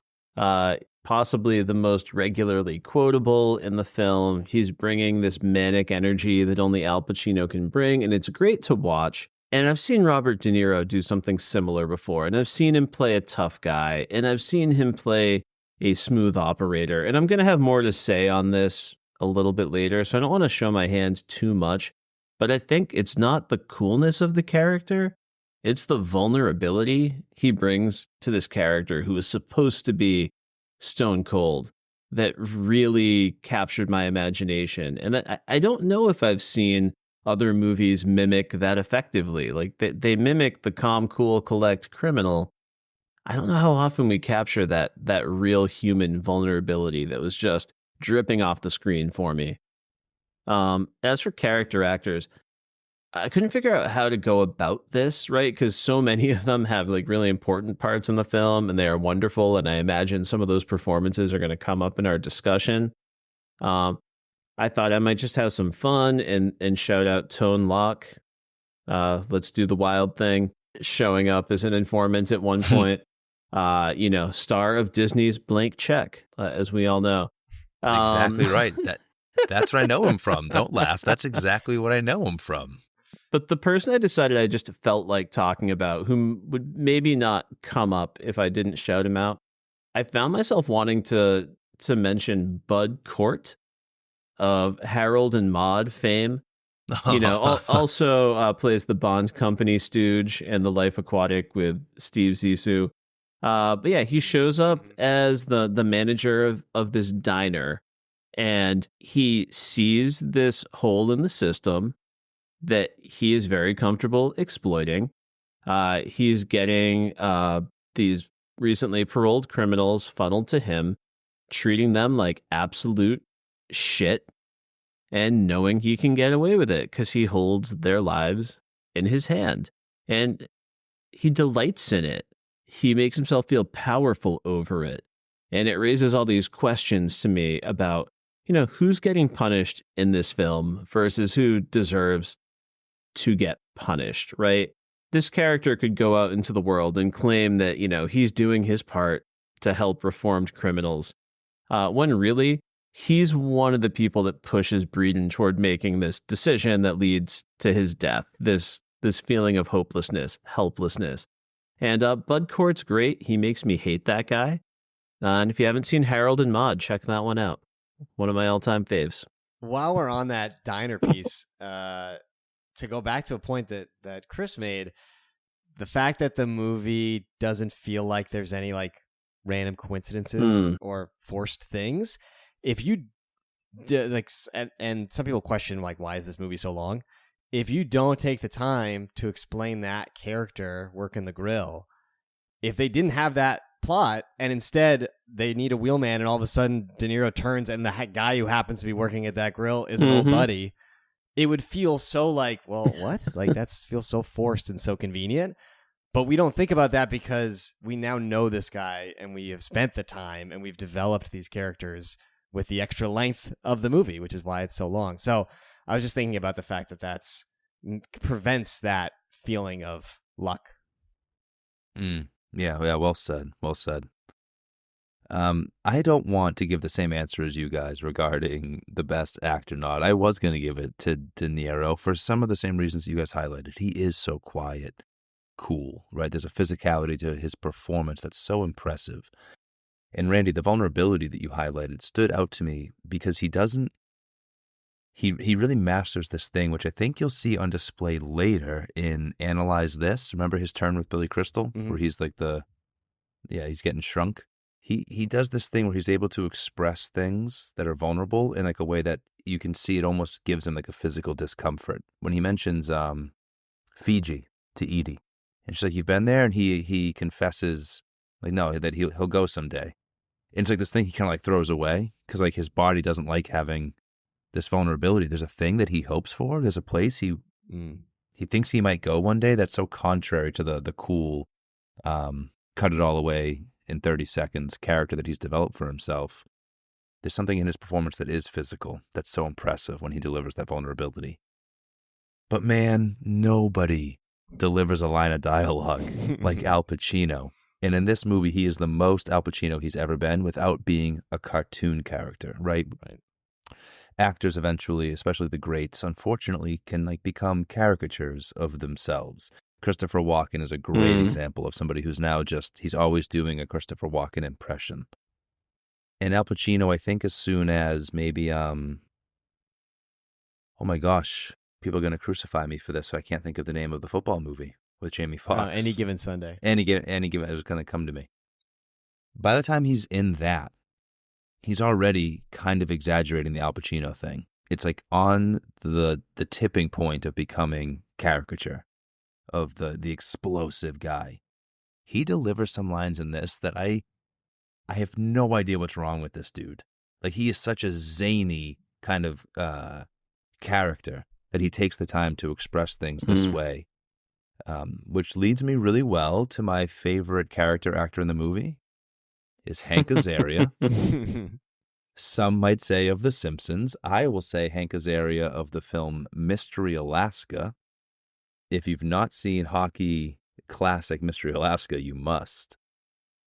possibly the most regularly quotable in the film. He's bringing this manic energy that only Al Pacino can bring, and it's great to watch. And I've seen Robert De Niro do something similar before, and I've seen him play a tough guy, and I've seen him play a smooth operator. And I'm going to have more to say on this a little bit later, so I don't want to show my hand too much, but I think it's not the coolness of the character, it's the vulnerability he brings to this character who is supposed to be stone cold that really captured my imagination. And that I don't know if I've seen other movies mimic that effectively. Like they mimic the calm, cool, collect criminal. I don't know how often we capture that real human vulnerability that was just dripping off the screen for me. As for character actors, I couldn't figure out how to go about this, right? Because so many of them have like really important parts in the film and they are wonderful. And I imagine some of those performances are going to come up in our discussion. I thought I might just have some fun and shout out Tone Loc. Let's do the wild thing, showing up as an informant at one point. Star of Disney's Blank Check, as we all know. Exactly right. That's where I know him from. Don't laugh. That's exactly what I know him from. But the person I decided I just felt like talking about, whom would maybe not come up if I didn't shout him out, I found myself wanting to mention Bud Cort of Harold and Maude fame. Also plays the Bond Company stooge and The Life Aquatic with Steve Zissou. But yeah, he shows up as the manager of this diner, and he sees this hole in the system that he is very comfortable exploiting. He's getting these recently paroled criminals funneled to him, treating them like absolute shit, and knowing he can get away with it because he holds their lives in his hand. And he delights in it. He makes himself feel powerful over it. And it raises all these questions to me about, who's getting punished in this film versus who deserves to get punished, right? This character could go out into the world and claim that, he's doing his part to help reformed criminals, when really he's one of the people that pushes Breeden toward making this decision that leads to his death, this feeling of hopelessness, helplessness. And Bud Cort's great. He makes me hate that guy. And if you haven't seen Harold and Maude, check that one out. One of my all-time faves. While we're on that diner piece, to go back to a point that Chris made, the fact that the movie doesn't feel like there's any like random coincidences or forced things. If you and some people question like, why is this movie so long? If you don't take the time to explain that character working the grill, if they didn't have that plot and instead they need a wheelman and all of a sudden De Niro turns and the guy who happens to be working at that grill is an old buddy, it would feel so like, well, what? Like that feels so forced and so convenient. But we don't think about that because we now know this guy and we have spent the time and we've developed these characters with the extra length of the movie, which is why it's so long. So I was just thinking about the fact that that's prevents that feeling of luck. Yeah, well said. Well said. I don't want to give the same answer as you guys regarding the best actor nod. I was going to give it to De Niro for some of the same reasons you guys highlighted. He is so quiet, cool, right? There's a physicality to his performance that's so impressive. And Randy, the vulnerability that you highlighted stood out to me because he really masters this thing, which I think you'll see on display later in Analyze This. Remember his turn with Billy Crystal, where he's like he's getting shrunk. He does this thing where he's able to express things that are vulnerable in like a way that you can see it almost gives him like a physical discomfort. When he mentions Fiji to Edie, and she's like, "You've been there," and he confesses like, no, that he'll go someday. And it's like this thing he kind of like throws away because like his body doesn't like having this vulnerability. There's a thing that he hopes for. There's a place he thinks he might go one day that's so contrary to the cool, cut it all away in 30 seconds character that he's developed for himself. There's something in his performance that is physical that's so impressive when he delivers that vulnerability. But man, nobody delivers a line of dialogue like Al Pacino. And in this movie, he is the most Al Pacino he's ever been without being a cartoon character, right? Actors eventually, especially the greats, unfortunately, can like become caricatures of themselves. Christopher Walken is a great example of somebody who's now he's always doing a Christopher Walken impression. And Al Pacino, I think as soon as maybe, oh my gosh, people are going to crucify me for this, so I can't think of the name of the football movie with Jamie Foxx. Any Given Sunday. Any given, it was going to come to me. By the time he's in that, he's already kind of exaggerating the Al Pacino thing. It's like on the tipping point of becoming caricature of the explosive guy. He delivers some lines in this that I have no idea what's wrong with this dude. Like he is such a zany kind of character that he takes the time to express things this way, which leads me really well to my favorite character actor in the movie is Hank Azaria. Some might say of The Simpsons. I will say Hank Azaria of the film Mystery Alaska. If you've not seen hockey classic Mystery Alaska, you must.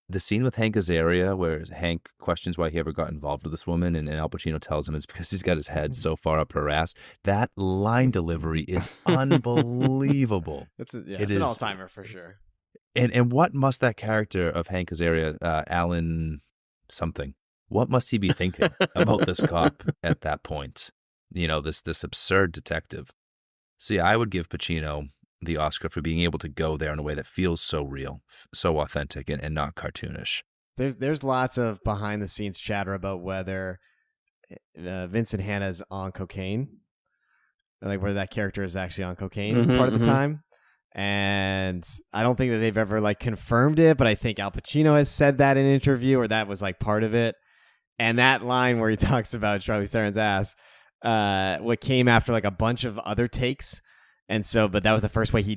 The scene with Hank Azaria where Hank questions why he ever got involved with this woman and Al Pacino tells him it's because he's got his head so far up her ass. That line delivery is unbelievable. It's an all-timer for sure. And what must that character of Hank Azaria, Alan something, what must he be thinking about this cop at that point? You know, this absurd detective. So yeah, I would give Pacino the Oscar for being able to go there in a way that feels so real, so authentic, and not cartoonish. There's lots of behind the scenes chatter about whether Vincent Hanna's on cocaine, like whether that character is actually on cocaine part of the time. And I don't think that they've ever like confirmed it, but I think Al Pacino has said that in an interview, or that was like part of it. And that line where he talks about Charlize Theron's ass, what came after like a bunch of other takes. And so, but that was the first time he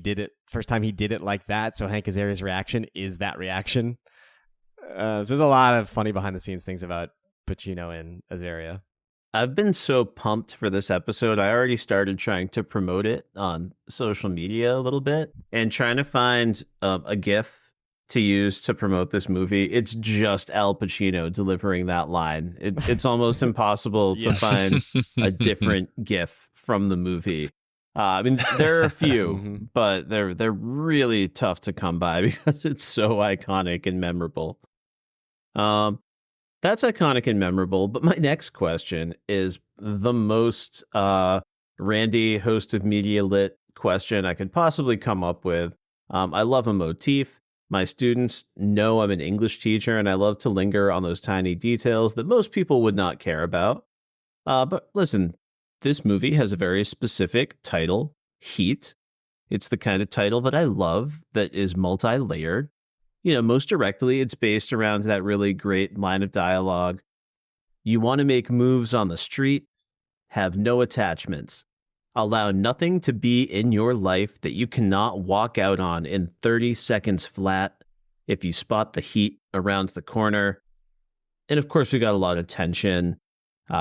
did it like that. So Hank Azaria's reaction is that reaction. So there's a lot of funny behind the scenes things about Pacino and Azaria. I've been so pumped for this episode. I already started trying to promote it on social media a little bit and trying to find a GIF to use to promote this movie. It's just Al Pacino delivering that line. It's almost impossible to find a different GIF from the movie. I mean, there are a few, but they're really tough to come by because it's so iconic and memorable. That's iconic and memorable. But my next question is the most Randy, host of Media Lit, question I could possibly come up with. I love a motif. My students know I'm an English teacher, and I love to linger on those tiny details that most people would not care about. But listen, this movie has a very specific title, Heat. It's the kind of title that I love that is multi-layered. You know, most directly, it's based around that really great line of dialogue. You want to make moves on the street, have no attachments. Allow nothing to be in your life that you cannot walk out on in 30 seconds flat if you spot the heat around the corner. And of course, we got a lot of tension,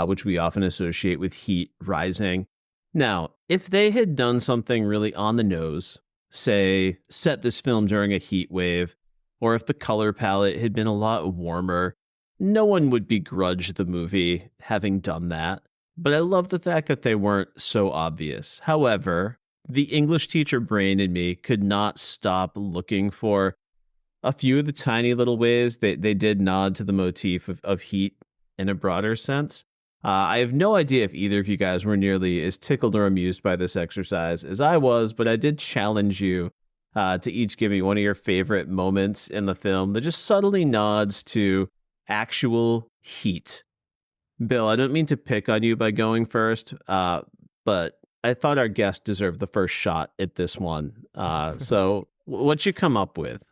which we often associate with heat rising. Now, if they had done something really on the nose, say, set this film during a heat wave, or if the color palette had been a lot warmer, no one would begrudge the movie having done that. But I love the fact that they weren't so obvious. However, the English teacher brain in me could not stop looking for a few of the tiny little ways that they did nod to the motif of heat in a broader sense. I have no idea if either of you guys were nearly as tickled or amused by this exercise as I was, but I did challenge you to each give me one of your favorite moments in the film that just subtly nods to actual heat. Bill, I don't mean to pick on you by going first, but I thought our guest deserved the first shot at this one. So what'd you come up with?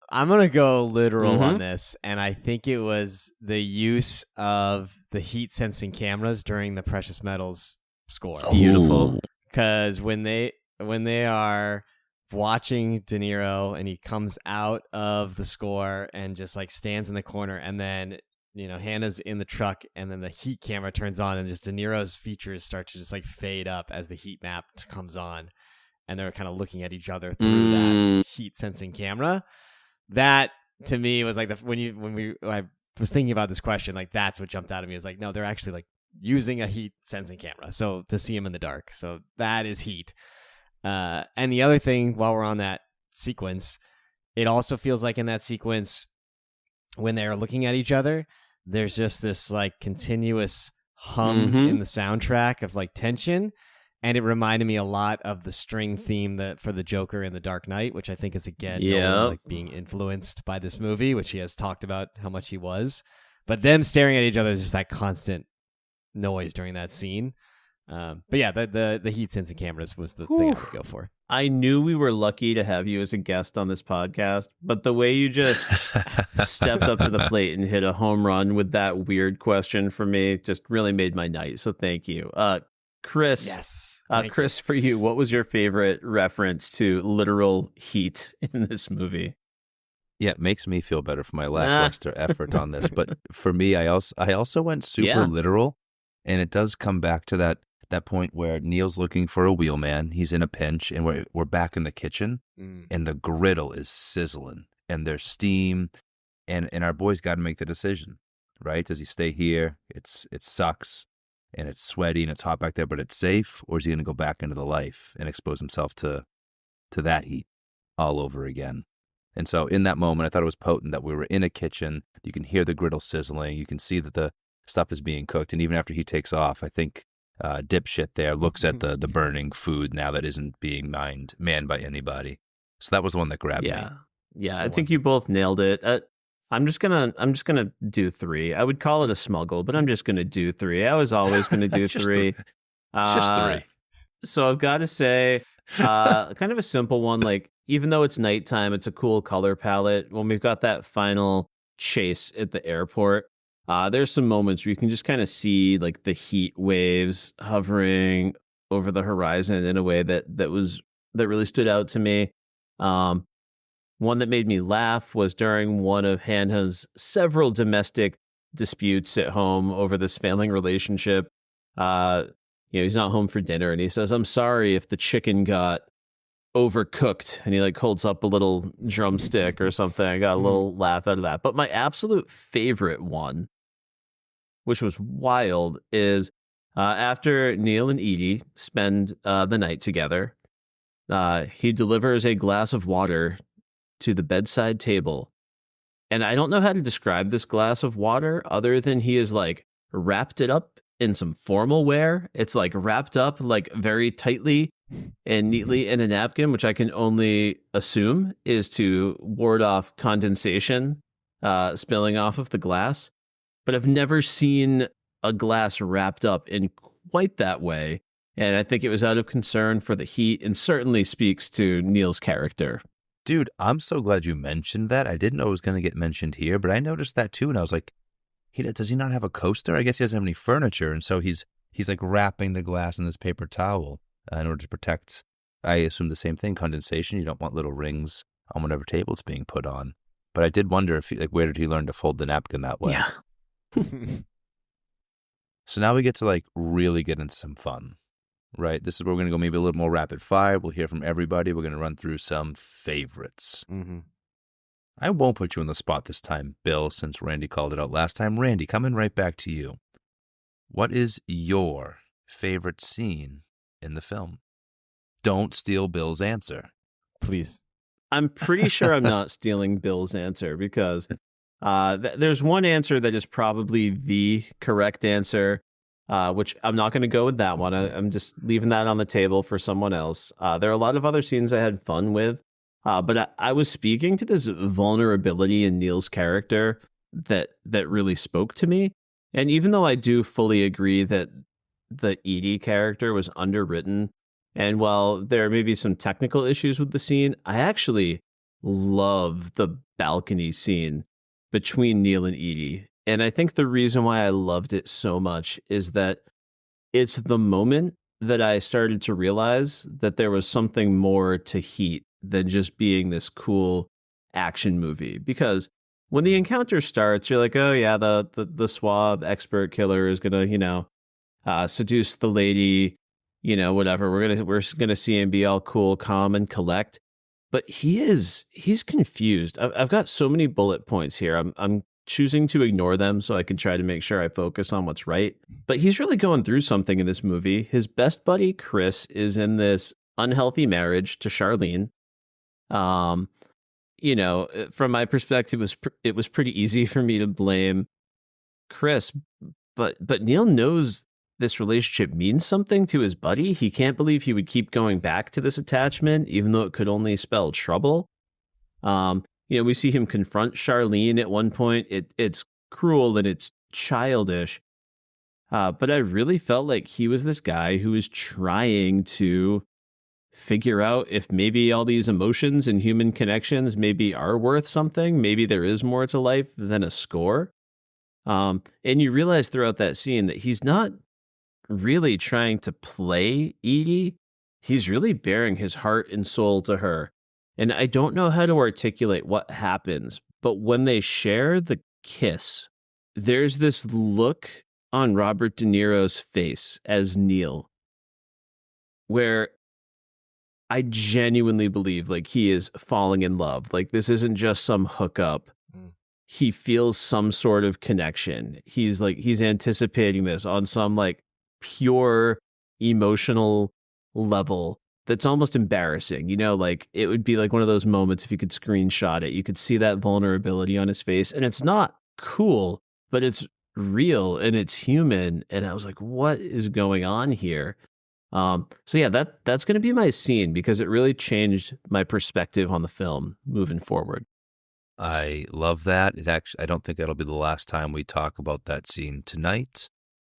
I'm going to go literal on this, and I think it was the use of the heat-sensing cameras during the Precious Metals score. Beautiful. Because when they are watching De Niro and he comes out of the score and just like stands in the corner, and then Hannah's in the truck, and then the heat camera turns on, and just De Niro's features start to just like fade up as the heat map comes on, and they're kind of looking at each other through that heat-sensing camera. That to me was like I was thinking about this question, like that's what jumped out at me. Is like, no, they're actually like using a heat sensing camera, so to see him in the dark, so that is heat. And the other thing, while we're on that sequence, it also feels like in that sequence when they are looking at each other, there's just this like continuous hum in the soundtrack of like tension. And it reminded me a lot of the string theme for the Joker in The Dark Knight, which I think is, again, Nolan, like being influenced by this movie, which he has talked about how much he was. But them staring at each other is just that constant noise during that scene. But yeah, the heat sensing cameras was the thing I would go for. I knew we were lucky to have you as a guest on this podcast, but the way you just stepped up to the plate and hit a home run with that weird question for me just really made my night. So thank you. Chris, yes. Chris, for you, what was your favorite reference to literal heat in this movie? Yeah, it makes me feel better for my lackluster effort on this. But for me, I also went super literal, and it does come back to that point where Neil's looking for a wheelman. He's in a pinch, and we're back in the kitchen, and the griddle is sizzling, and there's steam, and our boy's got to make the decision, right? Does he stay here? It sucks. And it's sweaty and it's hot back there, but it's safe, or is he going to go back into the life and expose himself to that heat all over again? And so in that moment, I thought it was potent that we were in a kitchen. You can hear the griddle sizzling. You can see that the stuff is being cooked. And even after he takes off, I think dipshit there looks at the burning food now that isn't being manned by anybody. So that was the one that grabbed me. Yeah, I think you both nailed it. I'm just gonna do 3. I would call it a smuggle, but I'm just gonna do 3. I was always gonna do 3. Just 3. So I've got to say, kind of a simple one. Like, even though it's nighttime, it's a cool color palette. When we've got that final chase at the airport, there's some moments where you can just kind of see like the heat waves hovering over the horizon in a way that really stood out to me. One that made me laugh was during one of Hannah's several domestic disputes at home over this family relationship. He's not home for dinner, and he says, "I'm sorry if the chicken got overcooked," and he like holds up a little drumstick or something. I got a little laugh out of that. But my absolute favorite one, which was wild, is after Neil and Edie spend the night together, he delivers a glass of water to the bedside table. And I don't know how to describe this glass of water other than he is like wrapped it up in some formal wear. It's like wrapped up like very tightly and neatly in a napkin, which I can only assume is to ward off condensation spilling off of the glass. But I've never seen a glass wrapped up in quite that way. And I think it was out of concern for the heat and certainly speaks to Neil's character. Dude, I'm so glad you mentioned that. I didn't know it was going to get mentioned here, but I noticed that too. And I was like, does he not have a coaster? I guess he doesn't have any furniture. And so he's like wrapping the glass in this paper towel. in order to protect, I assume the same thing, condensation. You don't want little rings on whatever table it's being put on. But I did wonder if where did he learn to fold the napkin that way? Yeah. So now we get to really get into some fun, right? This is where we're going to go maybe a little more rapid fire. We'll hear from everybody. We're going to run through some favorites. Mm-hmm. I won't put you on the spot this time, Bill, since Randy called it out last time. Randy, coming right back to you. What is your favorite scene in the film? Don't steal Bill's answer. Please. I'm pretty sure I'm not stealing Bill's answer because there's one answer that is probably the correct answer, which I'm not going to go with that one. I'm just leaving that on the table for someone else. There are a lot of other scenes I had fun with, but I was speaking to this vulnerability in Neil's character that really spoke to me. And even though I do fully agree that the Edie character was underwritten, and while there may be some technical issues with the scene, I actually love the balcony scene between Neil and Edie. And I think the reason why I loved it so much is that it's the moment that I started to realize that there was something more to Heat than just being this cool action movie. Because when the encounter starts, you're like, oh yeah, the suave expert killer is gonna, seduce the lady, whatever. We're gonna see him be all cool, calm, and collect. But he's confused. I've got so many bullet points here. I'm choosing to ignore them so I can try to make sure I focus on what's right. But he's really going through something in this movie. His best buddy, Chris, is in this unhealthy marriage to Charlene. From my perspective, it was pretty easy for me to blame Chris, but Neil knows this relationship means something to his buddy. He can't believe he would keep going back to this attachment, even though it could only spell trouble. We see him confront Charlene at one point. It's cruel and it's childish. But I really felt like he was this guy who was trying to figure out if maybe all these emotions and human connections maybe are worth something. Maybe there is more to life than a score. And you realize throughout that scene that he's not really trying to play Edie. He's really bearing his heart and soul to her. And I don't know how to articulate what happens, but when they share the kiss, there's this look on Robert De Niro's face as Neil, where I genuinely believe he is falling in love. This isn't just some hookup. He feels some sort of connection. He's anticipating this on some pure emotional level that's almost embarrassing. It would be one of those moments if you could screenshot it, you could see that vulnerability on his face, and it's not cool, but it's real and it's human. And I was like, what is going on here? So yeah, that's going to be my scene because it really changed my perspective on the film moving forward. I love that. I don't think that'll be the last time we talk about that scene tonight.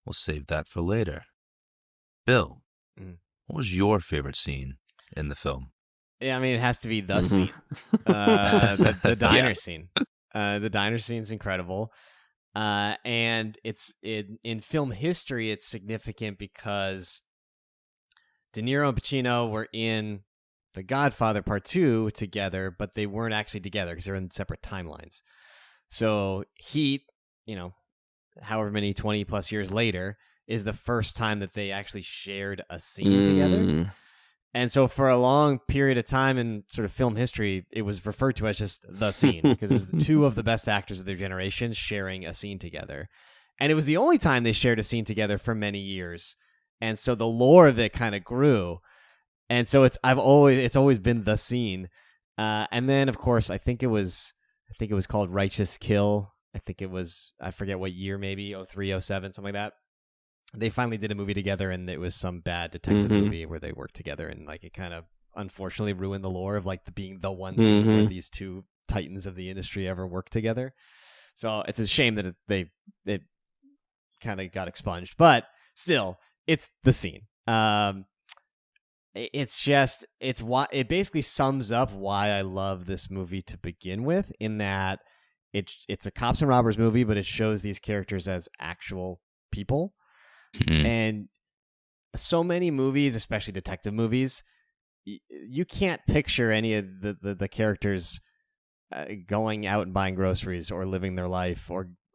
We'll save that for later. Bill, what was your favorite scene in the film? Yeah, I mean, it has to be the scene. The diner scene. The diner scene's incredible. And it's in film history, it's significant because De Niro and Pacino were in The Godfather Part 2 together, but they weren't actually together because they're in separate timelines. So Heat, however many 20 plus years later, is the first time that they actually shared a scene together. And so for a long period of time in sort of film history, it was referred to as just the scene because it was the two of the best actors of their generation sharing a scene together. And it was the only time they shared a scene together for many years. And so the lore of it kind of grew. And so it's always been the scene. And then of course, I think it was called Righteous Kill. I forget what year, maybe 03, 07, something like that. They finally did a movie together, and it was some bad detective movie where they worked together, and it kind of unfortunately ruined the lore of being the one scene where these two titans of the industry ever worked together. So it's a shame that it kind of got expunged, but still, it's the scene. It basically sums up why I love this movie to begin with, in that it's a cops and robbers movie, but it shows these characters as actual people. And so many movies, especially detective movies, you can't picture any of the characters going out and buying groceries or living their life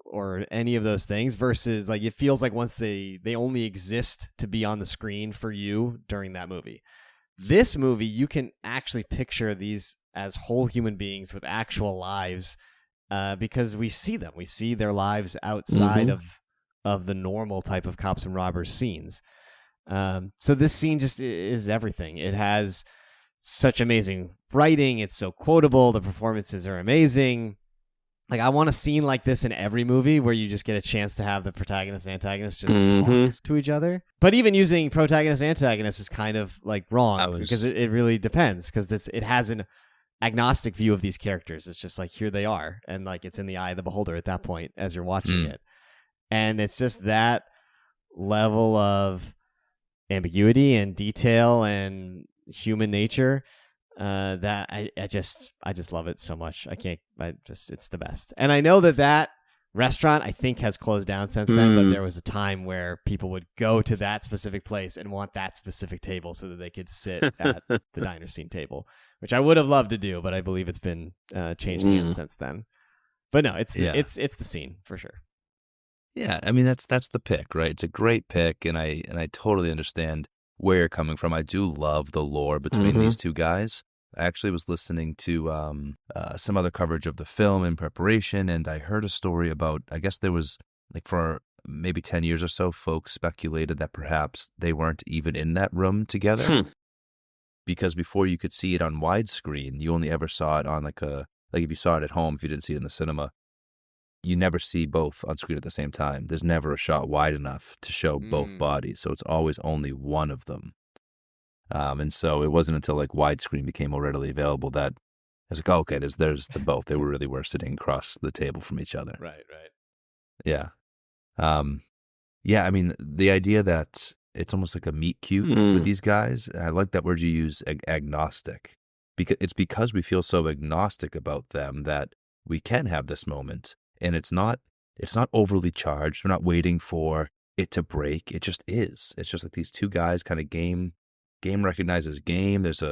or any of those things, versus like it feels like once they only exist to be on the screen for you during that movie. This movie, you can actually picture these as whole human beings with actual lives, because we see them. We see their lives outside of the normal type of cops and robbers scenes. So this scene just is everything. It has such amazing writing. It's so quotable. The performances are amazing. Like, I want a scene like this in every movie where you just get a chance to have the protagonist and antagonist just talk to each other. But even using protagonist and antagonist is kind of like wrong, because it really depends, because it has an agnostic view of these characters. It's just like, here they are, and like it's in the eye of the beholder at that point as you're watching it. And it's just that level of ambiguity and detail and human nature that I just love it so much. It's the best. And I know that restaurant, I think, has closed down since then, but there was a time where people would go to that specific place and want that specific table so that they could sit at the diner scene table, which I would have loved to do, but I believe it's been changed again since then. But no, it's the scene for sure. Yeah, I mean, that's the pick, right? It's a great pick, and I totally understand where you're coming from. I do love the lore between these two guys. I actually was listening to some other coverage of the film in preparation, and I heard a story about, I guess there was, like, for maybe 10 years or so, folks speculated that perhaps they weren't even in that room together. Because before you could see it on widescreen, you only ever saw it on like if you saw it at home, if you didn't see it in the cinema, you never see both on screen at the same time. There's never a shot wide enough to show both bodies, so it's always only one of them. And so it wasn't until like widescreen became more readily available that I was like, oh, okay, there's the both. They really were sitting across the table from each other. Right. Yeah. Yeah, I mean, the idea that it's almost like a meet cute with these guys, I like that word you use, agnostic. Because we feel so agnostic about them that we can have this moment. And it's not overly charged. We're not waiting for it to break. It just is. It's just like these two guys kind of game recognizes game. There's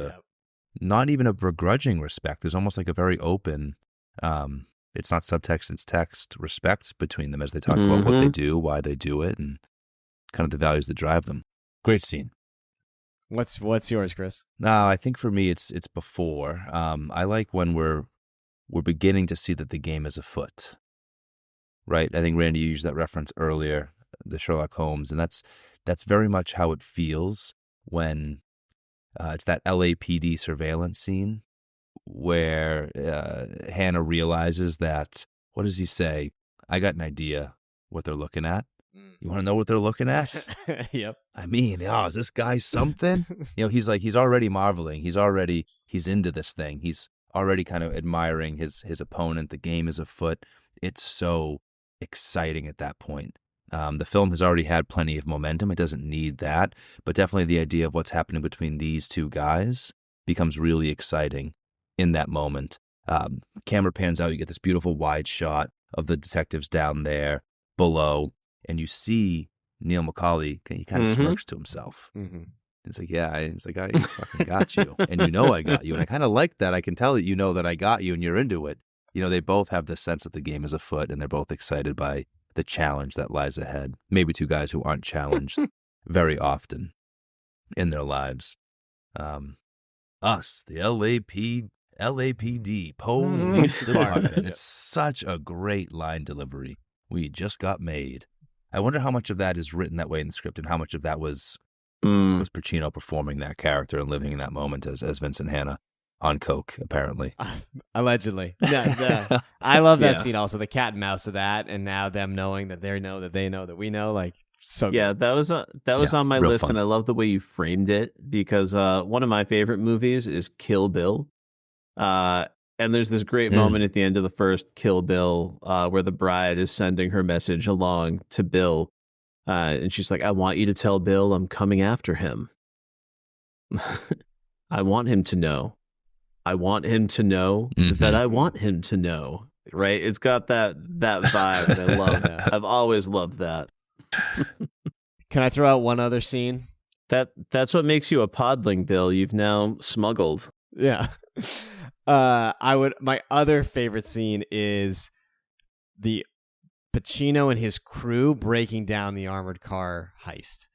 not even a begrudging respect. There's almost like a very open, it's not subtext, it's text, respect between them as they talk about what they do, why they do it, and kind of the values that drive them. Great scene. What's yours, Chris? No, I think for me it's before. I like when we're beginning to see that the game is afoot. Right? I think, Randy, you used that reference earlier, the Sherlock Holmes, and that's very much how it feels when it's that LAPD surveillance scene where Hannah realizes that, what does he say? I got an idea what they're looking at. You want to know what they're looking at? Yep. I mean, is this guy something? He's already marveling. He's into this thing. He's already kind of admiring his opponent. The game is afoot. It's so exciting at that point. The film has already had plenty of momentum. It doesn't need that, but definitely the idea of what's happening between these two guys becomes really exciting in that moment. Camera pans out. You get this beautiful wide shot of the detectives down there below, and you see Neil McCauley. He kind of smirks to himself. He's like, I fucking got you. And I got you. And I kind of like that. I can tell that you know that I got you and you're into it. They both have this sense that the game is afoot, and they're both excited by the challenge that lies ahead. Maybe two guys who aren't challenged very often in their lives. Us, the LAPD, Police Department. It's such a great line delivery. We just got made. I wonder how much of that is written that way in the script, and how much of that was Pacino performing that character and living in that moment as Vincent Hanna. On coke, apparently. Allegedly. Yeah. I love that scene also, the cat and mouse of that, and now them knowing that they know that we know, like, so good. Yeah, that was on my list, fun. and I love the way you framed it, because one of my favorite movies is Kill Bill. And there's this great moment at the end of the first Kill Bill where the bride is sending her message along to Bill, and she's like, I want you to tell Bill I'm coming after him. I want him to know. I want him to know that I want him to know. Right? It's got that vibe, and I love that. I've always loved that. Can I throw out one other scene? That's what makes you a podling, Bill. You've now smuggled. Yeah. My other favorite scene is the Pacino and his crew breaking down the armored car heist.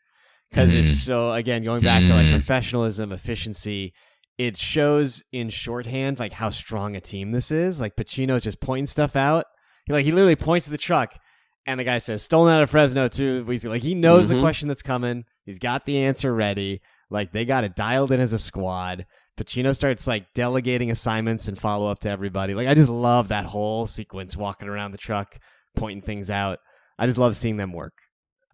Because it's so, again, going back to like professionalism, efficiency, it shows in shorthand like how strong a team this is. Like Pacino's just pointing stuff out. He literally points to the truck, and the guy says, "Stolen out of Fresno too." Like he knows the question that's coming. He's got the answer ready. Like they got it dialed in as a squad. Pacino starts like delegating assignments and follow up to everybody. Like I just love that whole sequence, walking around the truck, pointing things out. I just love seeing them work.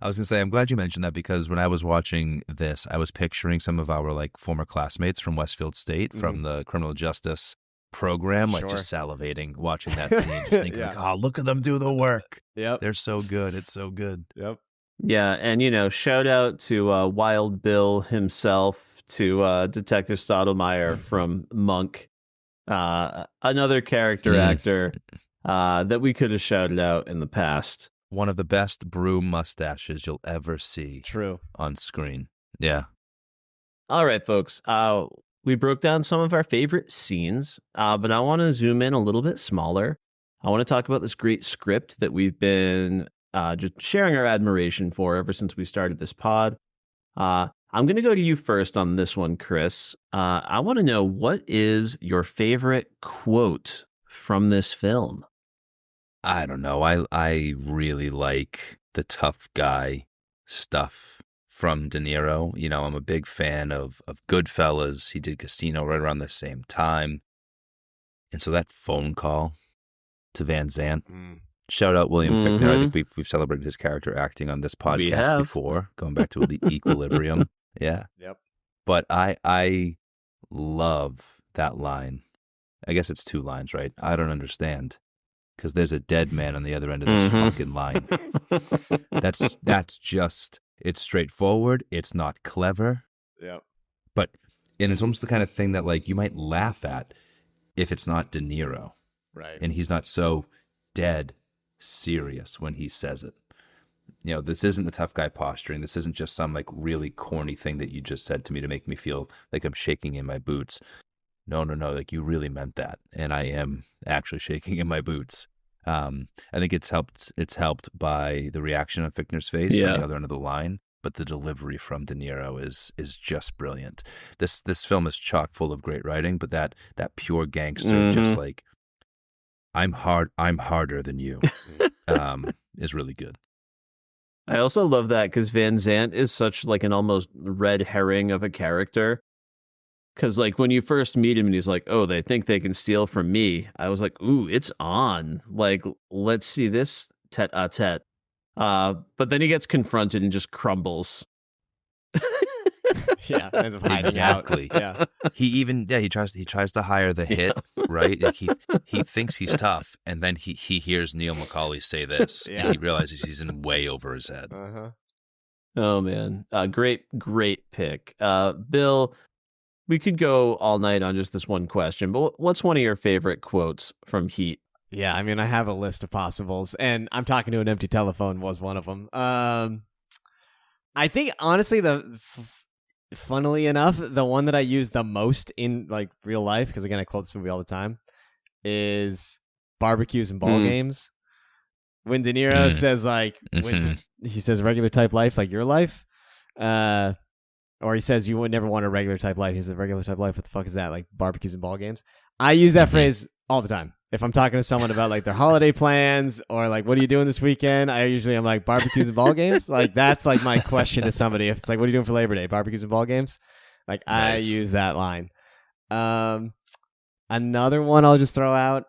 I was going to say, I'm glad you mentioned that, because when I was watching this, I was picturing some of our like former classmates from Westfield State from the criminal justice program, like just salivating watching that scene, just thinking like, oh, look at them do the work. Yep. They're so good. It's so good. Yep. Yeah. And, shout out to Wild Bill himself, to Detective Stottlemyre from Monk, another character actor that we could have shouted out in the past. One of the best broom mustaches you'll ever see. True. On screen. Yeah. All right, folks. We broke down some of our favorite scenes, but I want to zoom in a little bit smaller. I want to talk about this great script that we've been just sharing our admiration for ever since we started this pod. I'm going to go to you first on this one, Chris. I want to know, what is your favorite quote from this film? I don't know. I really like the tough guy stuff from De Niro. I'm a big fan of Goodfellas. He did Casino right around the same time. And so that phone call to Van Zandt. Shout out William Fichtner. I think we've celebrated his character acting on this podcast before, going back to the Equilibrium. Yeah. Yep. But I love that line. I guess it's 2 lines, right? I don't understand. Because there's a dead man on the other end of this fucking line. That's just, it's straightforward. It's not clever. Yeah. And it's almost the kind of thing that like you might laugh at if it's not De Niro. Right. And he's not so dead serious when he says it. This isn't the tough guy posturing. This isn't just some like really corny thing that you just said to me to make me feel like I'm shaking in my boots. No. Like you really meant that. And I am actually shaking in my boots. I think it's helped by the reaction on Fichtner's face on the other end of the line, but the delivery from De Niro is just brilliant. This film is chock full of great writing, but that pure gangster, just like I'm harder than you, is really good. I also love that because Van Zandt is such like an almost red herring of a character. Because, like, when you first meet him and he's like, oh, they think they can steal from me. I was like, ooh, it's on. Like, let's see this tete-a-tete. But then he gets confronted and just crumbles. Yeah, ends up hiding out. Yeah. He tries to hire the hit, right? Like he thinks he's tough, and then he hears Neil McCauley say this, and he realizes he's in way over his head. Oh, man. Great pick. Bill, we could go all night on just this one question, but what's one of your favorite quotes from Heat? Yeah, I mean, I have a list of possibles, and I'm talking to an empty telephone was one of them. I think, honestly, funnily enough, the one that I use the most in like real life, because again, I quote this movie all the time, is barbecues and ball games. When De Niro says like, when he says regular type life, like your life, or he says you would never want a regular type life. He says regular type life. What the fuck is that? Like barbecues and ball games. I use that phrase all the time. If I'm talking to someone about like their holiday plans or like, what are you doing this weekend? I'm like, barbecues and ball games. Like that's like my question to somebody. If it's like, what are you doing for Labor Day? Barbecues and ball games. Like nice. I use that line. Another one I'll just throw out.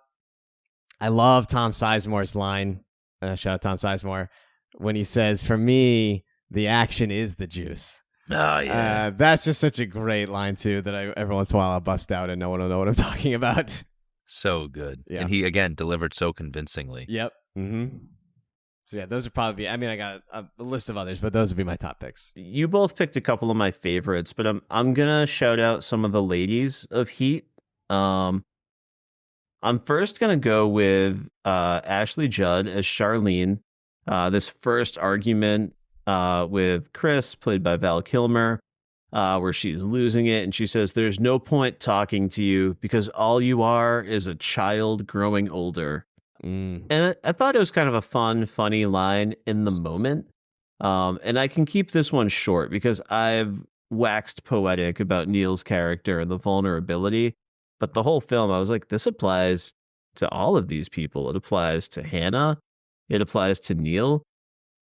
I love Tom Sizemore's line. Shout out Tom Sizemore when he says, "For me, the action is the juice." Oh yeah, that's just such a great line too. That every once in a while I'll bust out and no one will know what I'm talking about. So good, and he again delivered so convincingly. Yep. So yeah, those would probably be. I mean, I got a list of others, but those would be my top picks. You both picked a couple of my favorites, but I'm gonna shout out some of the ladies of Heat. I'm first gonna go with Ashley Judd as Charlene. This first argument with Chris, played by Val Kilmer. where she's losing it. And she says, there's no point talking to you because all you are is a child growing older. Mm. And I thought it was kind of a fun, funny line in the moment. And I can keep this one short because I've waxed poetic about Neil's character and the vulnerability. But the whole film, I was like, this applies to all of these people. It applies to Hannah. It applies to Neil.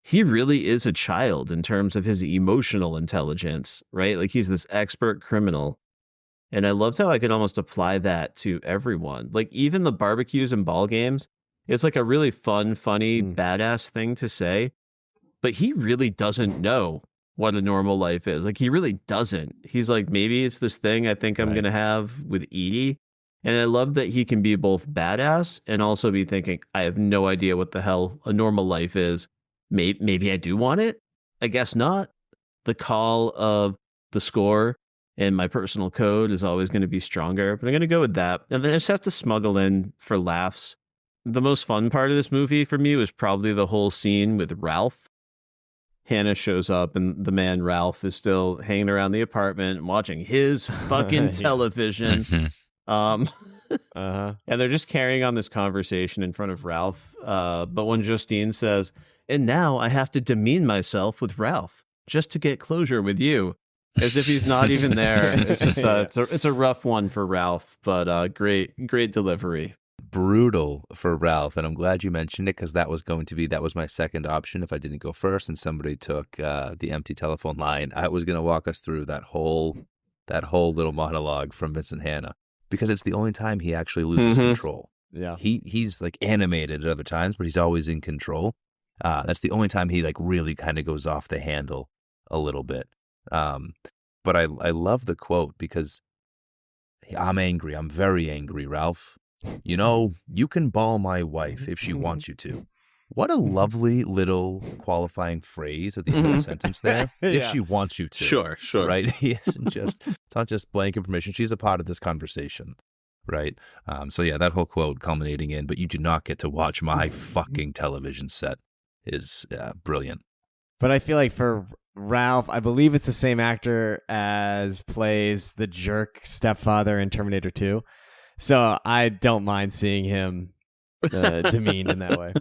He really is a child in terms of his emotional intelligence, right? Like he's this expert criminal. And I loved how I could almost apply that to everyone. Like even the barbecues and ball games, it's like a really fun, funny, badass thing to say. But he really doesn't know what a normal life is. Like he really doesn't. He's like, maybe it's this thing I think I'm going to have with Edie. And I love that he can be both badass and also be thinking, I have no idea what the hell a normal life is. Maybe I do want it. I guess not. The call of the score and my personal code is always going to be stronger, but I'm going to go with that. And then I just have to smuggle in for laughs. The most fun part of this movie for me was probably the whole scene with Ralph. Hannah shows up and the man Ralph is still hanging around the apartment watching his fucking television. And they're just carrying on this conversation in front of Ralph. But when Justine says, and now I have to demean myself with Ralph just to get closure with you, as if he's not even there. It's just it's a rough one for Ralph, but great delivery. Brutal for Ralph, and I'm glad you mentioned it because that was my second option if I didn't go first and somebody took the empty telephone line. I was going to walk us through that whole little monologue from Vincent Hanna because it's the only time he actually loses control. Yeah, he's like animated at other times, but he's always in control. That's the only time he like really kind of goes off the handle a little bit. But I love the quote because I'm angry. I'm very angry, Ralph. You know, you can ball my wife if she wants you to. What a lovely little qualifying phrase at the end of the sentence there. If she wants you to. Sure. Right? He isn't just, it's not just blanket permission. She's a part of this conversation. Right? So yeah, that whole quote culminating in, but you do not get to watch my fucking television set is brilliant. But I feel like for Ralph, I believe it's the same actor as plays the jerk stepfather in Terminator 2. So I don't mind seeing him demeaned in that way.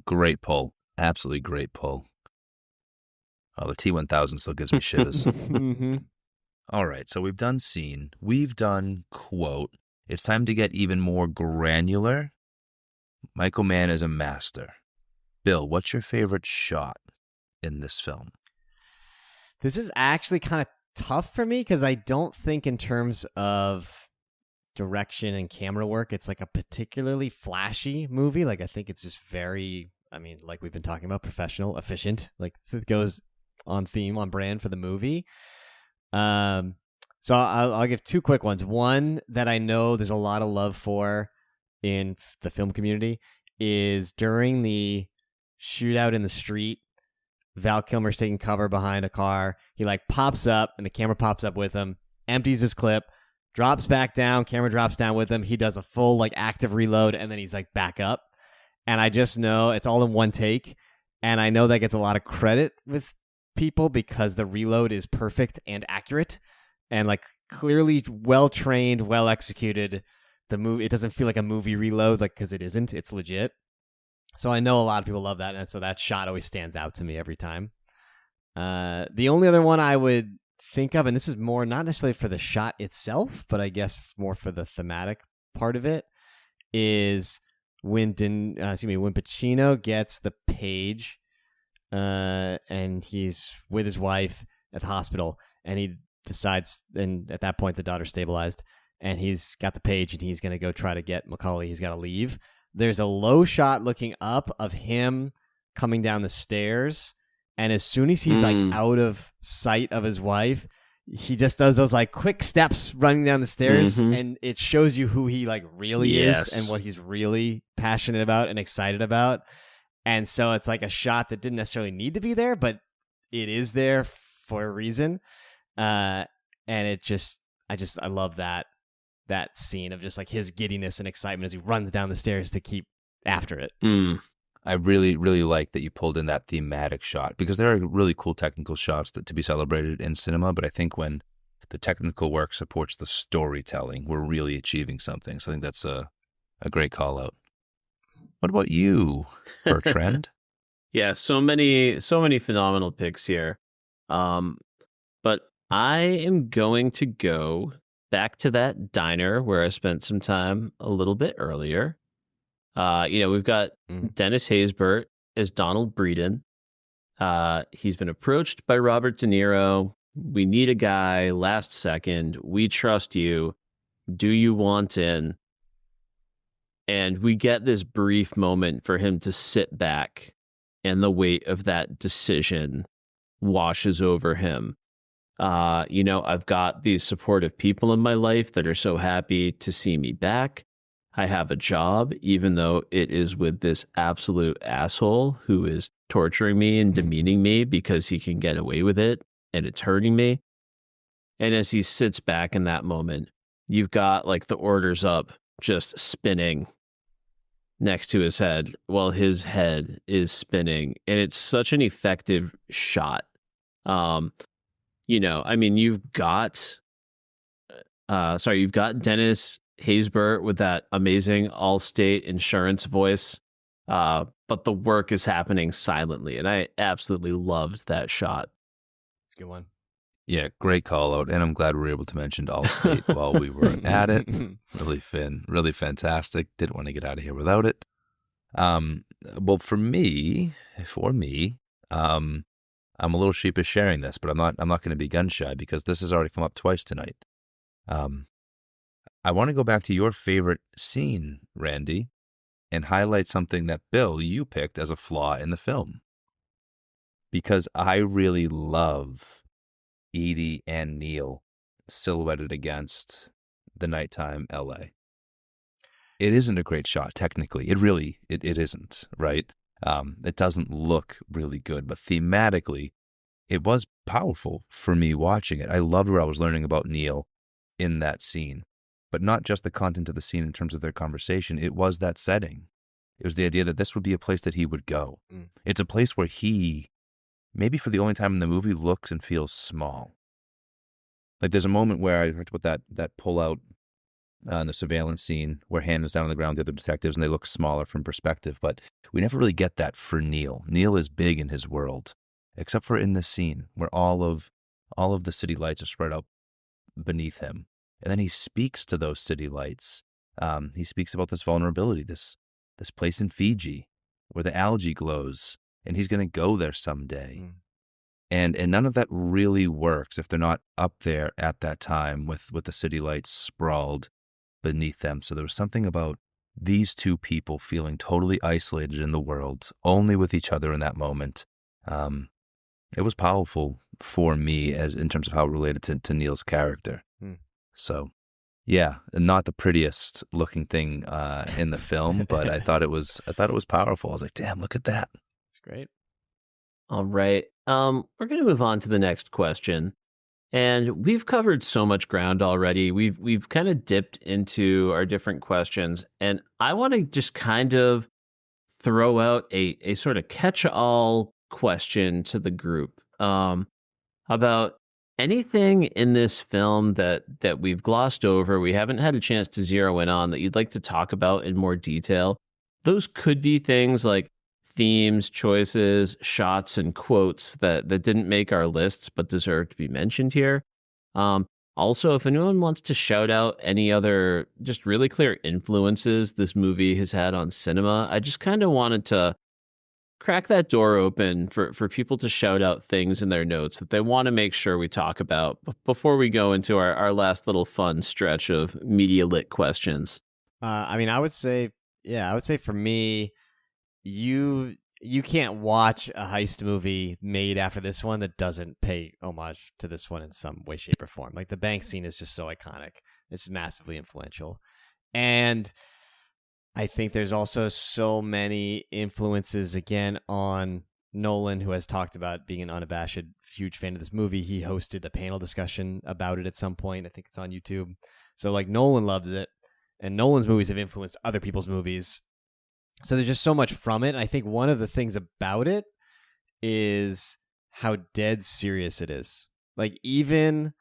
Great pull. Absolutely great pull. Oh, the T-1000 still gives me shivers. All right, so we've done scene. We've done quote. It's time to get even more granular. Michael Mann is a master. Bill, what's your favorite shot in this film? This is actually kind of tough for me because I don't think in terms of direction and camera work, it's like a particularly flashy movie. Like I think it's just very, like we've been talking about, professional, efficient. Like it goes on theme, on brand for the movie. So I'll give two quick ones. One that I know there's a lot of love for in the film community is during the shootout in the street. Val Kilmer's taking cover behind a car. He like pops up and the camera pops up with him, empties his clip, drops back down, camera drops down with him. He does a full like active reload and then he's like back up. And I just know it's all in one take. And I know that gets a lot of credit with people because the reload is perfect and accurate and like clearly well trained, well executed. The movie, it doesn't feel like a movie reload, like because it isn't. It's legit. So I know a lot of people love that, and so that shot always stands out to me every time. The only other one I would think of, and this is more not necessarily for the shot itself, but I guess more for the thematic part of it, is when Pacino gets the page, and he's with his wife at the hospital, and he decides, and at that point the daughter's stabilized, and he's got the page, and he's going to go try to get Macaulay. He's got to leave. There's a low shot looking up of him coming down the stairs. And as soon as he's like out of sight of his wife, he just does those like quick steps running down the stairs. And it shows you who he like really is and what he's really passionate about and excited about. And so it's like a shot that didn't necessarily need to be there, but it is there for a reason. And it just, I love that scene of just like his giddiness and excitement as he runs down the stairs to keep after it. I really, really like that you pulled in that thematic shot, because there are really cool technical shots that to be celebrated in cinema. But I think when the technical work supports the storytelling, we're really achieving something. So I think that's a great call out. What about you, Bertrand? Yeah, so many phenomenal picks here. But I am going to go back to that diner where I spent some time a little bit earlier. We've got Dennis Haysbert as Donald Breeden. He's been approached by Robert De Niro. We need a guy last second. We trust you. Do you want in? And we get this brief moment for him to sit back, and the weight of that decision washes over him. I've got these supportive people in my life that are so happy to see me back. I have a job, even though it is with this absolute asshole who is torturing me and demeaning me because he can get away with it, and it's hurting me. And as he sits back in that moment, you've got like the orders up just spinning next to his head while his head is spinning. And it's such an effective shot. You've got Dennis Haysbert with that amazing Allstate insurance voice. But the work is happening silently. And I absolutely loved that shot. It's a good one. Yeah, great call out. And I'm glad we were able to mention Allstate while we were at it. Really fantastic. Didn't want to get out of here without it. Well, for me, I'm a little sheepish sharing this, but I'm not going to be gun shy because this has already come up twice tonight. I want to go back to your favorite scene, Randy, and highlight something that, Bill, you picked as a flaw in the film. Because I really love Edie and Neil silhouetted against the nighttime LA. It isn't a great shot, technically. It isn't, right? It doesn't look really good, but thematically, it was powerful for me watching it. I loved where I was learning about Neil in that scene, but not just the content of the scene in terms of their conversation. It was that setting. It was the idea that this would be a place that he would go. It's a place where he, maybe for the only time in the movie, looks and feels small. Like there's a moment where I talked about that pull out in the surveillance scene where Han is down on the ground with the other detectives and they look smaller from perspective, but we never really get that for Neil. Neil is big in his world, except for in this scene where all of the city lights are spread out beneath him. And then he speaks to those city lights. He speaks about this vulnerability, this place in Fiji where the algae glows, and he's going to go there someday. And none of that really works if they're not up there at that time with the city lights sprawled beneath them. So there was something about these two people feeling totally isolated in the world, only with each other in that moment. It was powerful for me as in terms of how it related to Neil's character. So, yeah, not the prettiest looking thing in the film, but I thought it was powerful. I was like, damn, look at that. It's great. All right. We're going to move on to the next question. And we've covered so much ground already. We've kind of dipped into our different questions. And I want to just kind of throw out a sort of catch-all question to the group about anything in this film that we've glossed over, we haven't had a chance to zero in on, that you'd like to talk about in more detail. Those could be things like themes, choices, shots, and quotes that didn't make our lists but deserve to be mentioned here. Also, if anyone wants to shout out any other just really clear influences this movie has had on cinema, I just kind of wanted to crack that door open for people to shout out things in their notes that they want to make sure we talk about before we go into our last little fun stretch of media lit questions. I would say for me, you can't watch a heist movie made after this one that doesn't pay homage to this one in some way, shape, or form. Like the bank scene is just so iconic. It's massively influential. And I think there's also so many influences, again, on Nolan, who has talked about being an unabashed huge fan of this movie. He hosted a panel discussion about it at some point. I think it's on YouTube. So like Nolan loves it. And Nolan's movies have influenced other people's movies. So there's just so much from it. And I think one of the things about it is how dead serious it is. Like, even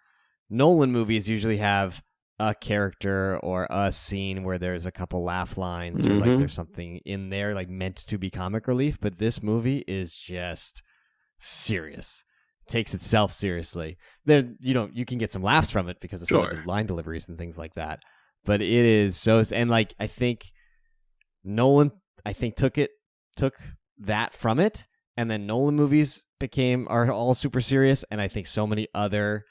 Nolan movies usually have a character or a scene where there's a couple laugh lines or like there's something in there like meant to be comic relief, but this movie is just serious. It takes itself seriously. There, you can get some laughs from it because of some of the line deliveries and things like that. But it is so, and like I think Nolan, took that from it, and then Nolan movies are all super serious, and I think so many other.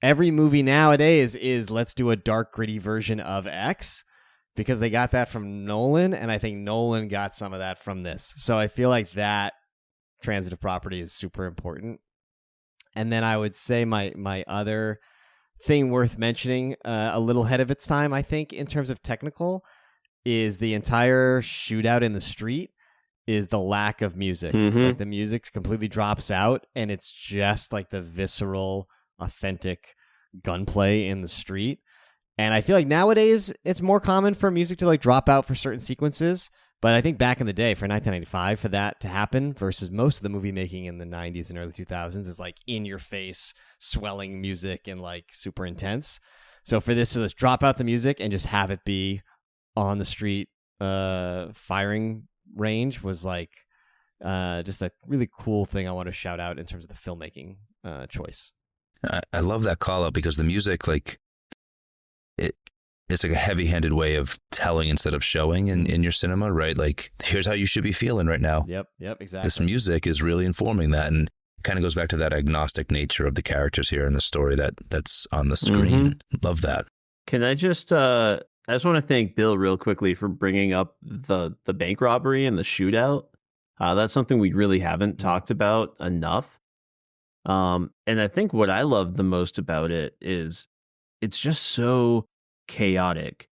Every movie nowadays is let's do a dark, gritty version of X because they got that from Nolan, and I think Nolan got some of that from this. So I feel like that transitive property is super important. And then I would say my other thing worth mentioning, a little ahead of its time, I think, in terms of technical, is the entire shootout in the street is the lack of music. Like, the music completely drops out, and it's just like the visceral, authentic gunplay in the street. And I feel like nowadays it's more common for music to like drop out for certain sequences, but I think back in the day for 1995 for that to happen versus most of the movie making in the 90s and early 2000s is like in your face swelling music and like super intense. So for this to just drop out the music and just have it be on the street firing range was like just a really cool thing I want to shout out in terms of the filmmaking choice. I love that call out because the music, like, it's like a heavy-handed way of telling instead of showing in your cinema, right? Like, here's how you should be feeling right now. Yep, exactly. This music is really informing that, and kind of goes back to that agnostic nature of the characters here in the story that's on the screen. Love that. Can I just I just want to thank Bill real quickly for bringing up the bank robbery and the shootout. That's something we really haven't talked about enough. And I think what I love the most about it is it's just so chaotic,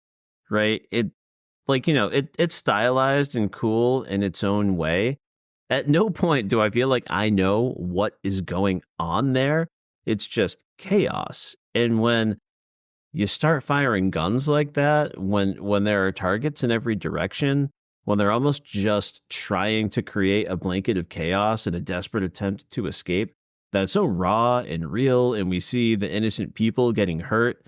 right? It's stylized and cool in its own way. At no point do I feel like I know what is going on there. It's just chaos. And when you start firing guns like that, when there are targets in every direction, when they're almost just trying to create a blanket of chaos in a desperate attempt to escape, that's so raw and real, and we see the innocent people getting hurt.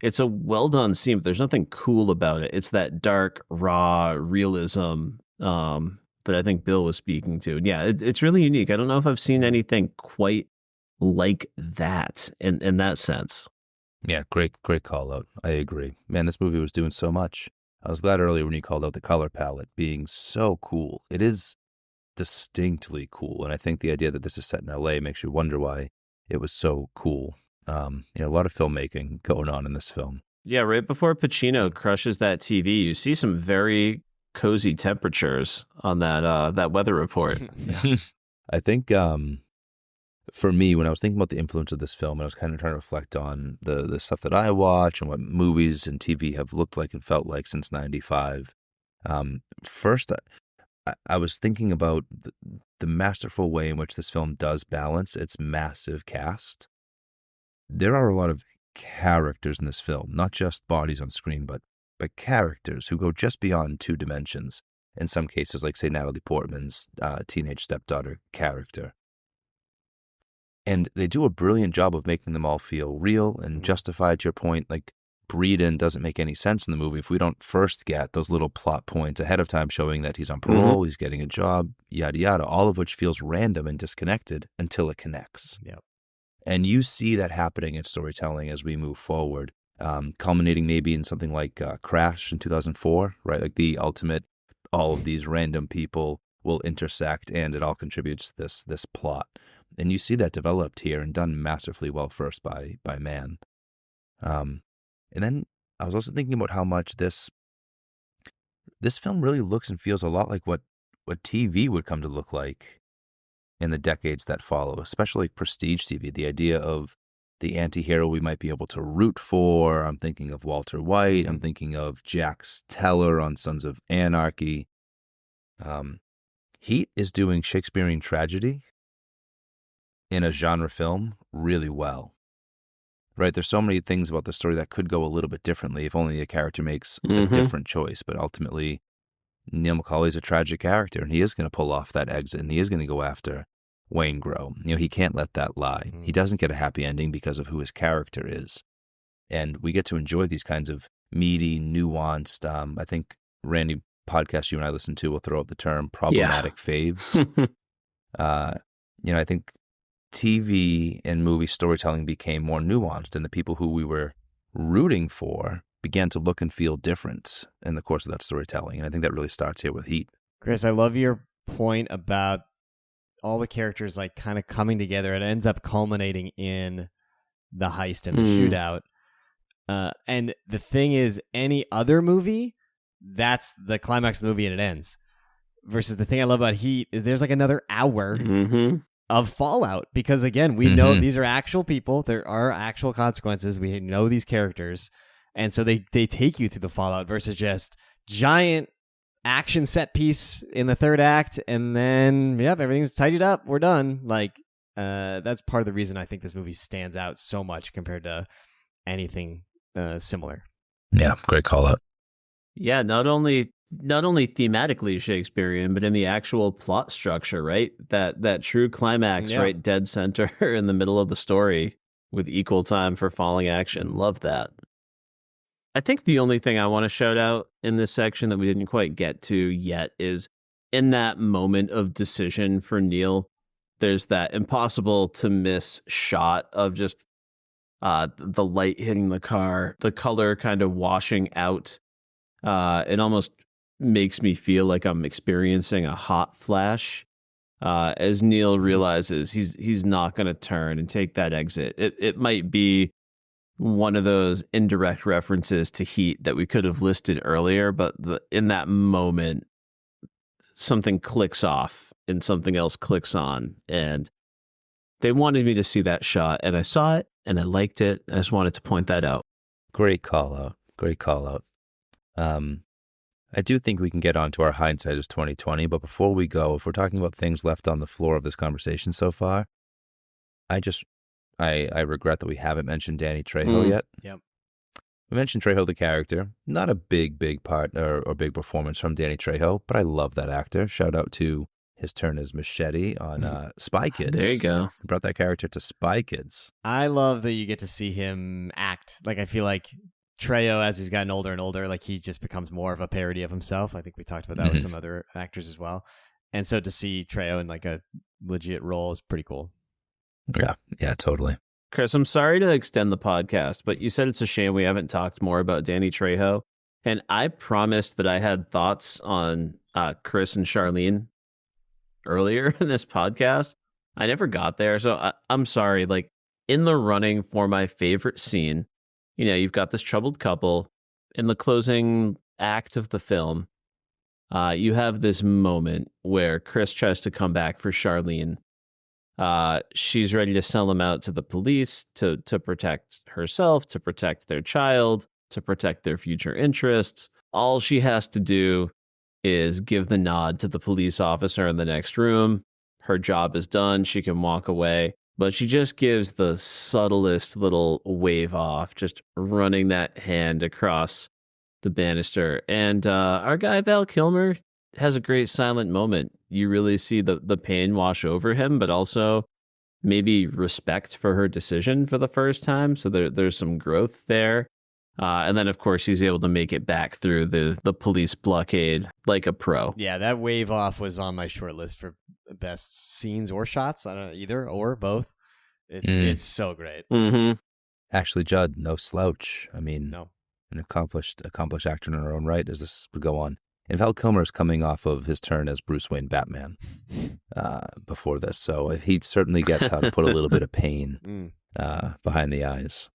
It's a well-done scene, but there's nothing cool about it. It's that dark, raw realism that I think Bill was speaking to. And yeah, it's really unique. I don't know if I've seen anything quite like that in that sense. Yeah, great call out. I agree. Man, this movie was doing so much. I was glad earlier when you called out the color palette being so cool. It is distinctly cool, and I think the idea that this is set in LA makes you wonder why it was so cool. A lot of filmmaking going on in this film. Yeah, right before Pacino crushes that TV, you see some very cozy temperatures on that weather report. I think for me, when I was thinking about the influence of this film, I was kind of trying to reflect on the stuff that I watch and what movies and TV have looked like and felt like since '95. First, I was thinking about the masterful way in which this film does balance its massive cast. There are a lot of characters in this film, not just bodies on screen, but characters who go just beyond two dimensions. In some cases, like, say, Natalie Portman's teenage stepdaughter character. And they do a brilliant job of making them all feel real and justified. To your point, like, Breeden doesn't make any sense in the movie if we don't first get those little plot points ahead of time showing that he's on parole, he's getting a job, yada, yada, all of which feels random and disconnected until it connects. Yep. And you see that happening in storytelling as we move forward, culminating maybe in something like Crash in 2004, right? Like the ultimate, all of these random people will intersect and it all contributes to this plot. And you see that developed here and done massively well first by Mann. And then I was also thinking about how much this film really looks and feels a lot like what TV would come to look like in the decades that follow, especially prestige TV. The idea of the anti-hero we might be able to root for. I'm thinking of Walter White. I'm thinking of Jax Teller on Sons of Anarchy. Heat is doing Shakespearean tragedy in a genre film really well. Right, there's so many things about the story that could go a little bit differently if only a character makes a different choice. But ultimately, Neil McCauley's a tragic character, and he is going to pull off that exit, and he is going to go after Wayne Grow. He can't let that lie. He doesn't get a happy ending because of who his character is. And we get to enjoy these kinds of meaty, nuanced, I think, Randy, podcast you and I listen to will throw out the term problematic faves. I think TV and movie storytelling became more nuanced, and the people who we were rooting for began to look and feel different in the course of that storytelling. And I think that really starts here with Heat. Chris, I love your point about all the characters like kind of coming together. It ends up culminating in the heist and the shootout. And the thing is, any other movie, that's the climax of the movie and it ends. Versus the thing I love about Heat is there's like another hour of fallout because, again, we know these are actual people. There are actual consequences. We know these characters. And so they take you through the fallout versus just giant action set piece in the third act. And then, everything's tidied up. We're done. Like, that's part of the reason I think this movie stands out so much compared to anything similar. Yeah, great call out. Yeah, not only thematically Shakespearean, but in the actual plot structure, right? That true climax, right, dead center in the middle of the story with equal time for falling action. Love that. I think the only thing I want to shout out in this section that we didn't quite get to yet is in that moment of decision for Neil, there's that impossible to miss shot of just the light hitting the car, the color kind of washing out. It almost makes me feel like I'm experiencing a hot flash as Neil realizes he's not going to turn and take that exit. It might be one of those indirect references to Heat that we could have listed earlier, but in that moment, something clicks off and something else clicks on. And they wanted me to see that shot, and I saw it, and I liked it. I just wanted to point that out. Great call out. Great call out. I do think we can get on to our hindsight as 2020, but before we go, if we're talking about things left on the floor of this conversation so far, I regret that we haven't mentioned Danny Trejo yet. Yep. We mentioned Trejo the character. Not a big part or big performance from Danny Trejo, but I love that actor. Shout out to his turn as Machete on Spy Kids. There you go. He brought that character to Spy Kids. I love that you get to see him act. Like, I feel like Trejo, as he's gotten older and older, like he just becomes more of a parody of himself. I think we talked about that with some other actors as well. And so to see Trejo in like a legit role is pretty cool. Yeah, totally. Chris, I'm sorry to extend the podcast, but you said it's a shame we haven't talked more about Danny Trejo. And I promised that I had thoughts on Chris and Charlene earlier in this podcast. I never got there. So I'm sorry. Like, in the running for my favorite scene, you've got this troubled couple in the closing act of the film. You have this moment where Chris tries to come back for Charlene. She's ready to sell him out to the police to protect herself, to protect their child, to protect their future interests. All she has to do is give the nod to the police officer in the next room. Her job is done. She can walk away. But she just gives the subtlest little wave off, just running that hand across the banister. And our guy Val Kilmer has a great silent moment. You really see the pain wash over him, but also maybe respect for her decision for the first time. So there's some growth there. And then, of course, he's able to make it back through the police blockade like a pro. Yeah, that wave off was on my short list for best scenes or shots. I don't know, either or both. It's so great. Mm-hmm. Ashley Judd, no slouch. I mean, No. An accomplished actor in her own right as this would go on. And Val Kilmer is coming off of his turn as Bruce Wayne Batman before this. So he certainly gets how to put a little bit of pain behind the eyes.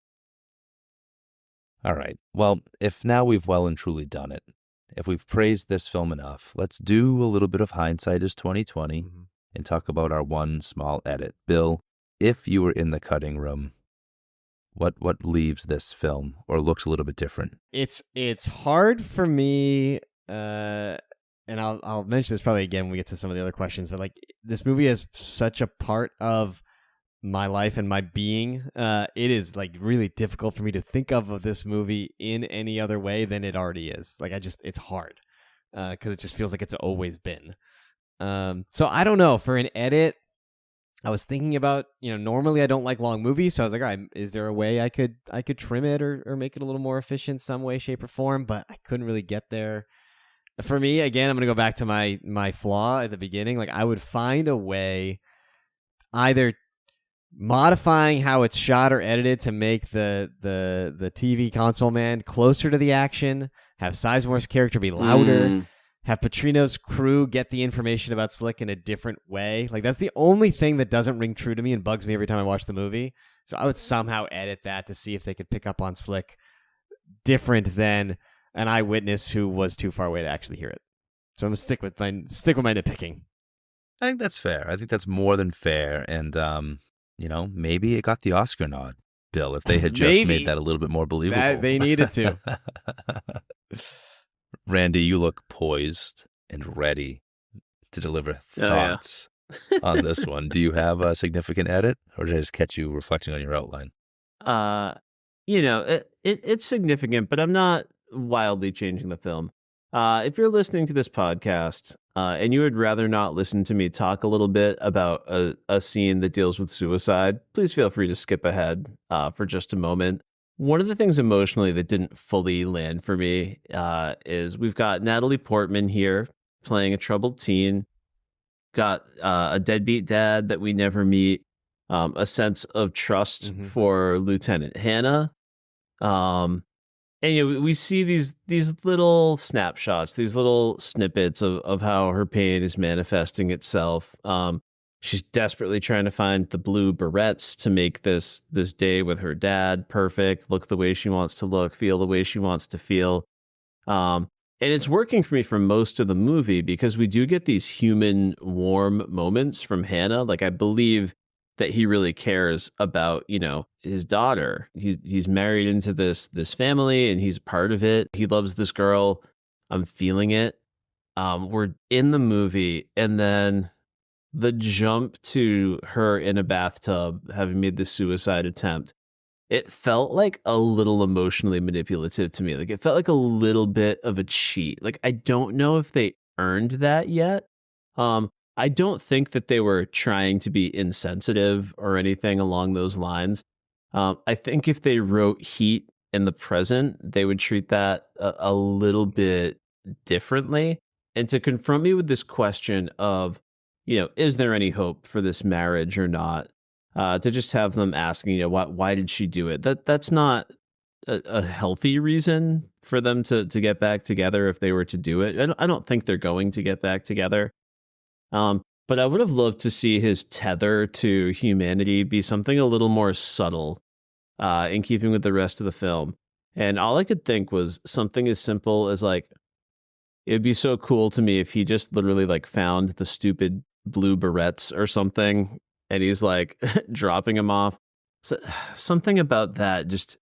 All right. Well, if now we've well and truly done it, if we've praised this film enough, let's do a little bit of hindsight as 2020 and talk about our one small edit. Bill, if you were in the cutting room, what leaves this film or looks a little bit different? It's hard for me, and I'll mention this probably again when we get to some of the other questions, but like this movie is such a part of my life and my being. It is like really difficult for me to think of this movie in any other way than it already is. Like it's hard. because it just feels like it's always been. So I don't know. For an edit, I was thinking about, normally I don't like long movies, so I was like, all right, is there a way I could trim it or make it a little more efficient some way, shape, or form? But I couldn't really get there. For me, again, I'm gonna go back to my flaw at the beginning. Like, I would find a way, either modifying how it's shot or edited to make the TV console man closer to the action, have Sizemore's character be louder, have Petrino's crew get the information about Slick in a different way. Like, that's the only thing that doesn't ring true to me and bugs me every time I watch the movie. So I would somehow edit that to see if they could pick up on Slick different than an eyewitness who was too far away to actually hear it. So I'm gonna stick with my nitpicking. I think that's fair. I think that's more than fair. And, maybe it got the Oscar nod, Bill, if they had just made that a little bit more believable. They needed to. Randy, you look poised and ready to deliver thoughts on this one. Do you have a significant edit, or did I just catch you reflecting on your outline? It's significant, but I'm not wildly changing the film. If you're listening to this podcast and you would rather not listen to me talk a little bit about a scene that deals with suicide, please feel free to skip ahead for just a moment. One of the things emotionally that didn't fully land for me is we've got Natalie Portman here playing a troubled teen, got a deadbeat dad that we never meet, a sense of trust for Lieutenant Hannah. And we see these little snapshots, these little snippets of how her pain is manifesting itself. She's desperately trying to find the blue barrettes to make this day with her dad perfect, look the way she wants to look, feel the way she wants to feel. And it's working for me for most of the movie because we do get these human warm moments from Hannah. Like, I believe that he really cares about, his daughter. He's married into this family and he's part of it. He loves this girl. I'm feeling it. We're in the movie, and then the jump to her in a bathtub having made the suicide attempt, it felt like a little emotionally manipulative to me. Like, it felt like a little bit of a cheat. Like, I don't know if they earned that yet. I don't think that they were trying to be insensitive or anything along those lines. I think if they wrote Heat in the present, they would treat that a little bit differently. And to confront me with this question of, is there any hope for this marriage or not? To just have them asking, why did she do it? That's not a healthy reason for them to get back together if they were to do it. I don't think they're going to get back together. But I would have loved to see his tether to humanity be something a little more subtle, in keeping with the rest of the film. And all I could think was something as simple as, like, it'd be so cool to me if he just literally, like, found the stupid blue barrettes or something and he's like dropping them off. So, something about that just,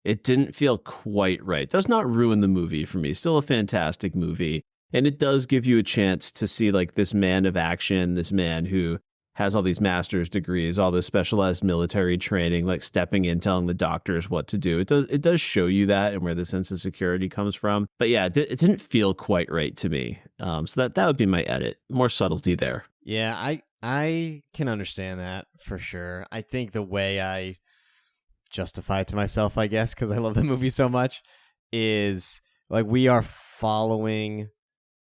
it didn't feel quite right. It does not ruin the movie for me. Still a fantastic movie. And it does give you a chance to see, like, this man of action, this man who has all these master's degrees, all this specialized military training, like stepping in, telling the doctors what to do. It does show you that and where the sense of security comes from. But yeah, it didn't feel quite right to me. So that would be my edit. More subtlety there. Yeah, I can understand that for sure. I think the way I justify it to myself, I guess, because I love the movie so much, is like we are following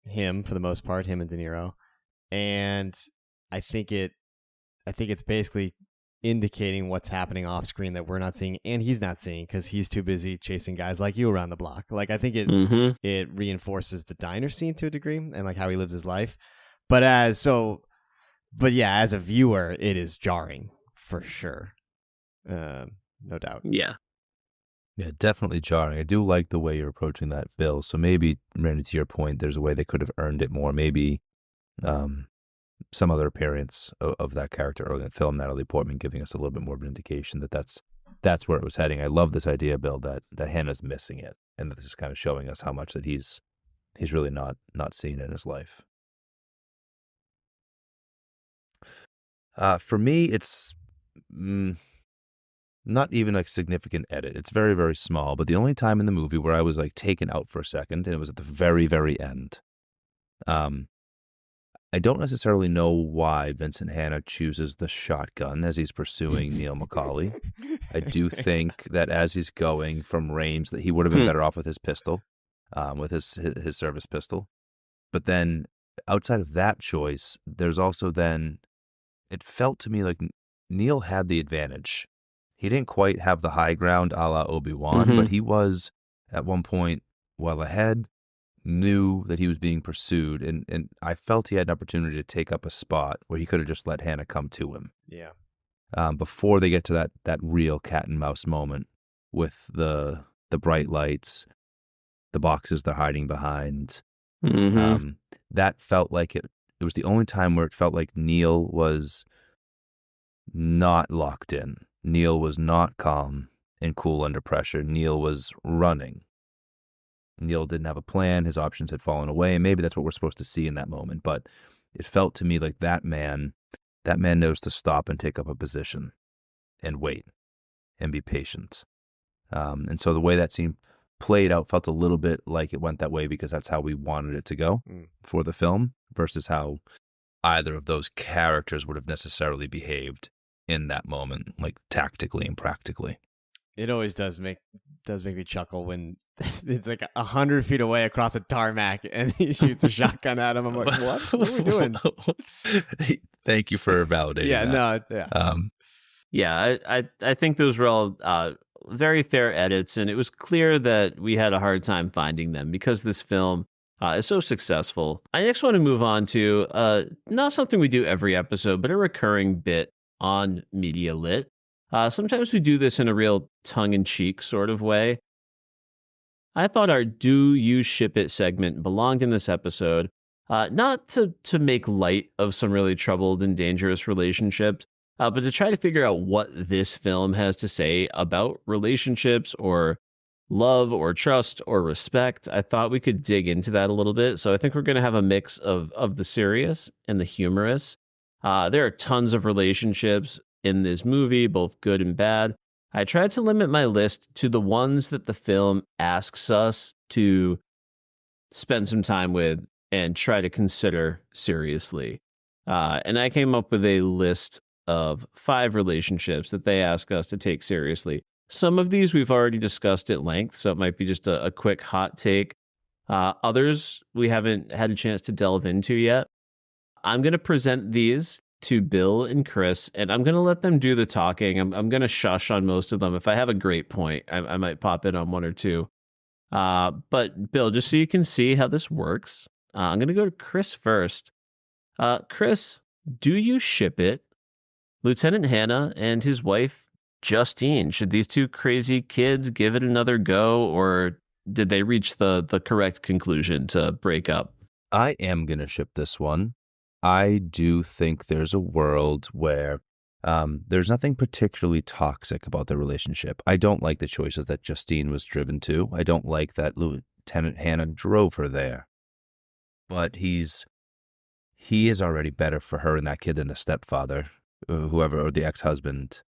him for the most part, him and De Niro, and I think it's basically indicating what's happening off screen that we're not seeing and he's not seeing because he's too busy chasing guys like you around the block. Like, I think it reinforces the diner scene to a degree and like how he lives his life. But as a viewer, it is jarring for sure. No doubt. Yeah. Yeah, definitely jarring. I do like the way you're approaching that, Bill. So maybe, Randy, to your point, there's a way they could have earned it more. Maybe some other appearance of that character early in the film, Natalie Portman, giving us a little bit more of an indication that that's where it was heading. I love this idea, Bill, that Hannah's missing it, and that this is kind of showing us how much that he's really not seeing in his life. For me, it's not even like significant edit. It's very, very small. But the only time in the movie where I was like taken out for a second, and it was at the very, very end. I don't necessarily know why Vincent Hanna chooses the shotgun as he's pursuing Neil McCauley. I do think that as he's going from range, that he would have been better off with his pistol, with his service pistol. But then outside of that choice, there's also then, it felt to me like Neil had the advantage. He didn't quite have the high ground a la Obi-Wan, but he was at one point well ahead, knew that he was being pursued, and I felt he had an opportunity to take up a spot where he could have just let Hannah come to him. Yeah. Before they get to that real cat and mouse moment with the bright lights, the boxes they're hiding behind. That felt like it was the only time where it felt like Neil was not locked in. Neil was not calm and cool under pressure. Neil was running. Neil didn't have a plan. His options had fallen away. And maybe that's what we're supposed to see in that moment. But it felt to me like that man knows to stop and take up a position and wait and be patient. And so the way that scene played out felt a little bit like it went that way because that's how we wanted it to go for the film versus how either of those characters would have necessarily behaved in that moment, like tactically and practically. It always does make me chuckle when it's like 100 feet away across a tarmac and he shoots a shotgun at him. I'm like, what? What are we doing? Thank you for validating that. I think those were all very fair edits, and it was clear that we had a hard time finding them because this film is so successful. I next want to move on to not something we do every episode, but a recurring bit on Media Lit. Sometimes we do this in a real tongue-in-cheek sort of way. I thought our Do You Ship It segment belonged in this episode, not to make light of some really troubled and dangerous relationships, but to try to figure out what this film has to say about relationships or love or trust or respect. I thought we could dig into that a little bit. So I think we're going to have a mix of the serious and the humorous. There are tons of relationships in this movie, both good and bad. I tried to limit my list to the ones that the film asks us to spend some time with and try to consider seriously. And I came up with a list of 5 relationships that they ask us to take seriously. Some of these we've already discussed at length, so it might be just a quick hot take. Others we haven't had a chance to delve into yet. I'm going to present these to Bill and Chris, and I'm going to let them do the talking. I'm going to shush on most of them. If I have a great point, I might pop in on one or two. But Bill, just so you can see how this works, I'm going to go to Chris first. Chris, do you ship it? Lieutenant Hanna and his wife, Justine. Should these two crazy kids give it another go, or did they reach the correct conclusion to break up? I am going to ship this one. I do think there's a world where there's nothing particularly toxic about their relationship. I don't like the choices that Justine was driven to. I don't like that Lieutenant Hanna drove her there. But he is already better for her and that kid than the stepfather, whoever, or the ex-husband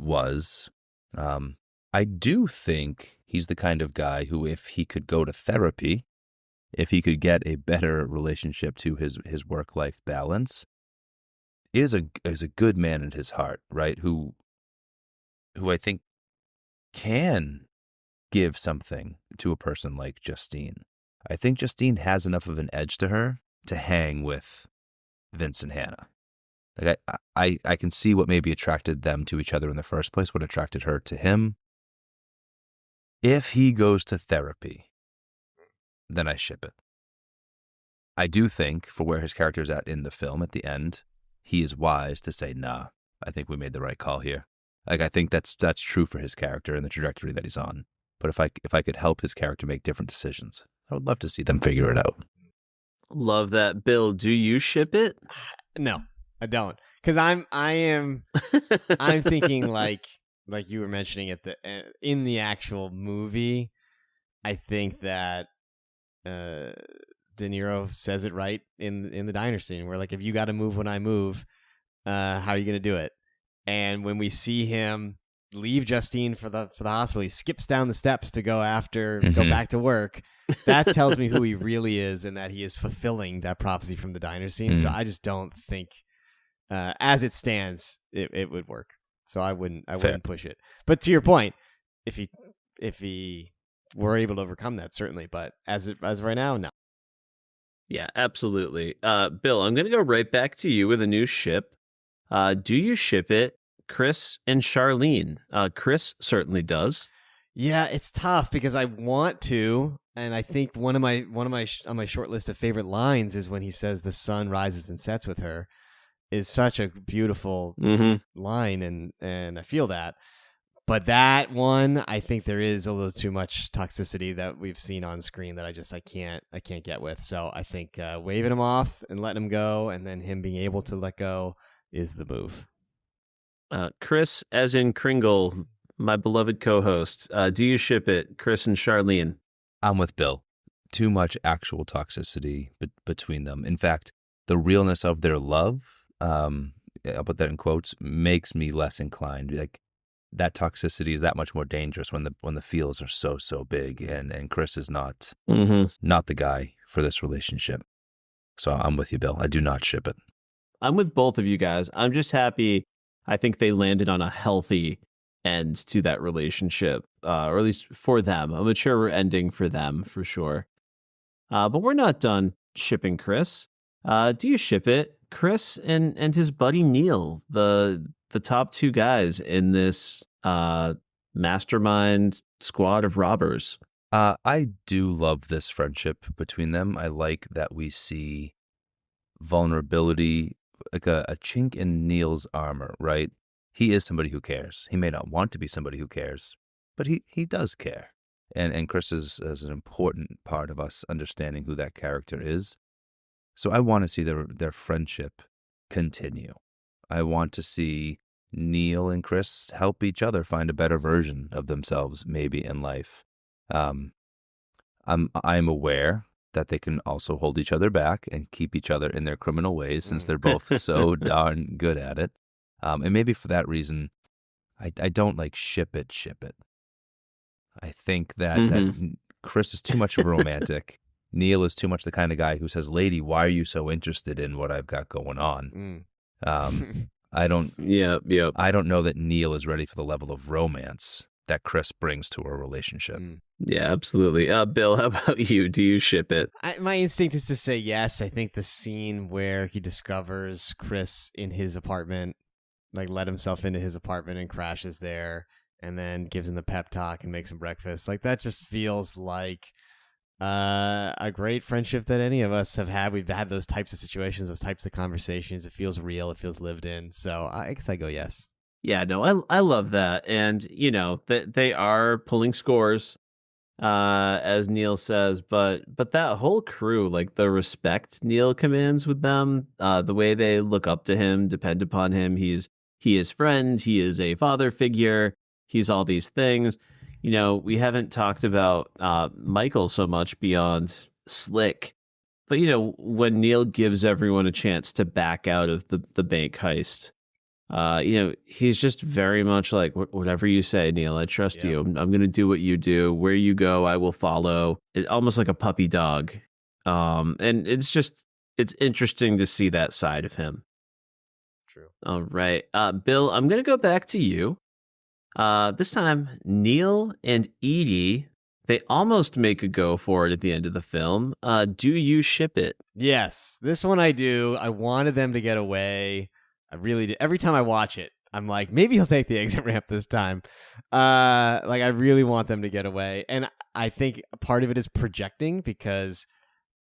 was. I do think he's the kind of guy who, if he could go to therapy, if he could get a better relationship to his work-life balance, is a good man in his heart, right? Who I think can give something to a person like Justine. I think Justine has enough of an edge to her to hang with Vincent Hanna. Like I can see what maybe attracted them to each other in the first place, what attracted her to him. If he goes to therapy, then I ship it. I do think, for where his character is at in the film at the end, he is wise to say, nah, I think we made the right call here. Like, I think that's true for his character and the trajectory that he's on. But if I could help his character make different decisions, I would love to see them figure it out. Love that. Bill, do you ship it? No, I don't. Because I'm thinking like you were mentioning in the actual movie. I think that De Niro says it right in the diner scene, where like, if you got to move when I move, how are you going to do it? And when we see him leave Justine for the hospital. He skips down the steps to go back to work. That tells me who he really is and that he is fulfilling that prophecy from the diner scene. So I just don't think, as it stands, it would work. So I wouldn't push it. But to your point, if he were able to overcome that, certainly. But as of right now, no. Yeah, absolutely. Bill, I'm going to go right back to you with a new ship. Do you ship it, Chris and Charlene? Chris certainly does. Yeah, it's tough because I want to, and I think one of my on my short list of favorite lines is when he says the sun rises and sets with her. Is such a beautiful line, and I feel that. But that one, I think there is a little too much toxicity that we've seen on screen that I can't get with. So I think waving him off and letting him go, and then him being able to let go is the move. Chris, as in Kringle, my beloved co-host, do you ship it, Chris and Charlene? I'm with Bill. Too much actual toxicity between them. In fact, the realness of their love, I'll put that in quotes, makes me less inclined. Like, that toxicity is that much more dangerous when the feels are so big, and Chris is not the guy for this relationship. So I'm with you, Bill. I do not ship it. I'm with both of you guys. I'm just happy. I think they landed on a healthy end to that relationship, or at least for them, a mature ending for them, for sure. But we're not done shipping Chris. Do you ship it, Chris and his buddy Neil, the top two guys in this mastermind squad of robbers? I do love this friendship between them. I like that we see vulnerability, like a chink in Neil's armor, right? He is somebody who cares. He may not want to be somebody who cares, but he does care. And Chris is an important part of us understanding who that character is. So I want to see their friendship continue. I want to see Neil and Chris help each other find a better version of themselves, maybe in life. I'm aware that they can also hold each other back and keep each other in their criminal ways, since they're both so darn good at it. And maybe for that reason, I don't like ship it. I think that Chris is too much of a romantic. Neil is too much the kind of guy who says, "Lady, why are you so interested in what I've got going on?" I don't know that Neil is ready for the level of romance that Chris brings to a relationship. Yeah, absolutely. Bill, how about you? Do you ship it? My instinct is to say yes. I think the scene where he discovers Chris in his apartment, like let himself into his apartment and crashes there, and then gives him the pep talk and makes him breakfast, like that just feels like a great friendship that any of us have had. We've had those types of situations, those types of conversations. It feels real. It feels lived in. So I guess I go yes. Yeah, no, I love that. And, they are pulling scores, as Neil says, but that whole crew, like the respect Neil commands with them, the way they look up to him, depend upon him. He is friend. He is a father figure. He's all these things. We haven't talked about Michael so much beyond slick, but when Neil gives everyone a chance to back out of the bank heist, he's just very much like, whatever you say, Neil, I trust you. I'm going to do what you do. Where you go, I will follow. Almost like a puppy dog. And it's interesting to see that side of him. True. All right. Bill, I'm going to go back to you. This time, Neil and Edie, they almost make a go for it at the end of the film. Do you ship it? Yes, this one I do. I wanted them to get away. I really did. Every time I watch it, I'm like, maybe he'll take the exit ramp this time. I really want them to get away. And I think part of it is projecting, because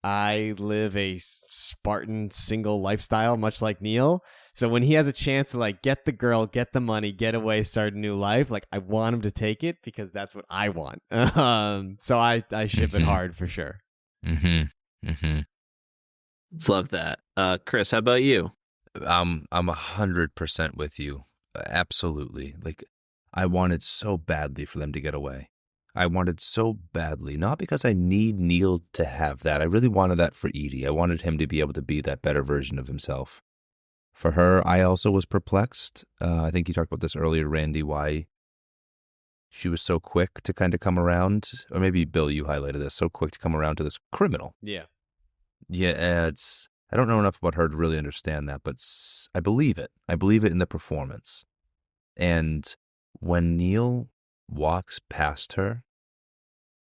I live a Spartan single lifestyle, much like Neil. So when he has a chance to get the girl, get the money, get away, start a new life, I want him to take it because that's what I want. So I ship it hard for sure. Love that. Chris, how about you? I'm 100% with you. Absolutely. I wanted so badly for them to get away. I wanted so badly, not because I need Neil to have that. I really wanted that for Edie. I wanted him to be able to be that better version of himself. For her, I also was perplexed. I think you talked about this earlier, Randy, why she was so quick to kind of come around, or maybe Bill, you highlighted this, so quick to come around to this criminal. Yeah. Yeah, I don't know enough about her to really understand that, but I believe it. I believe it in the performance. And when Neil walks past her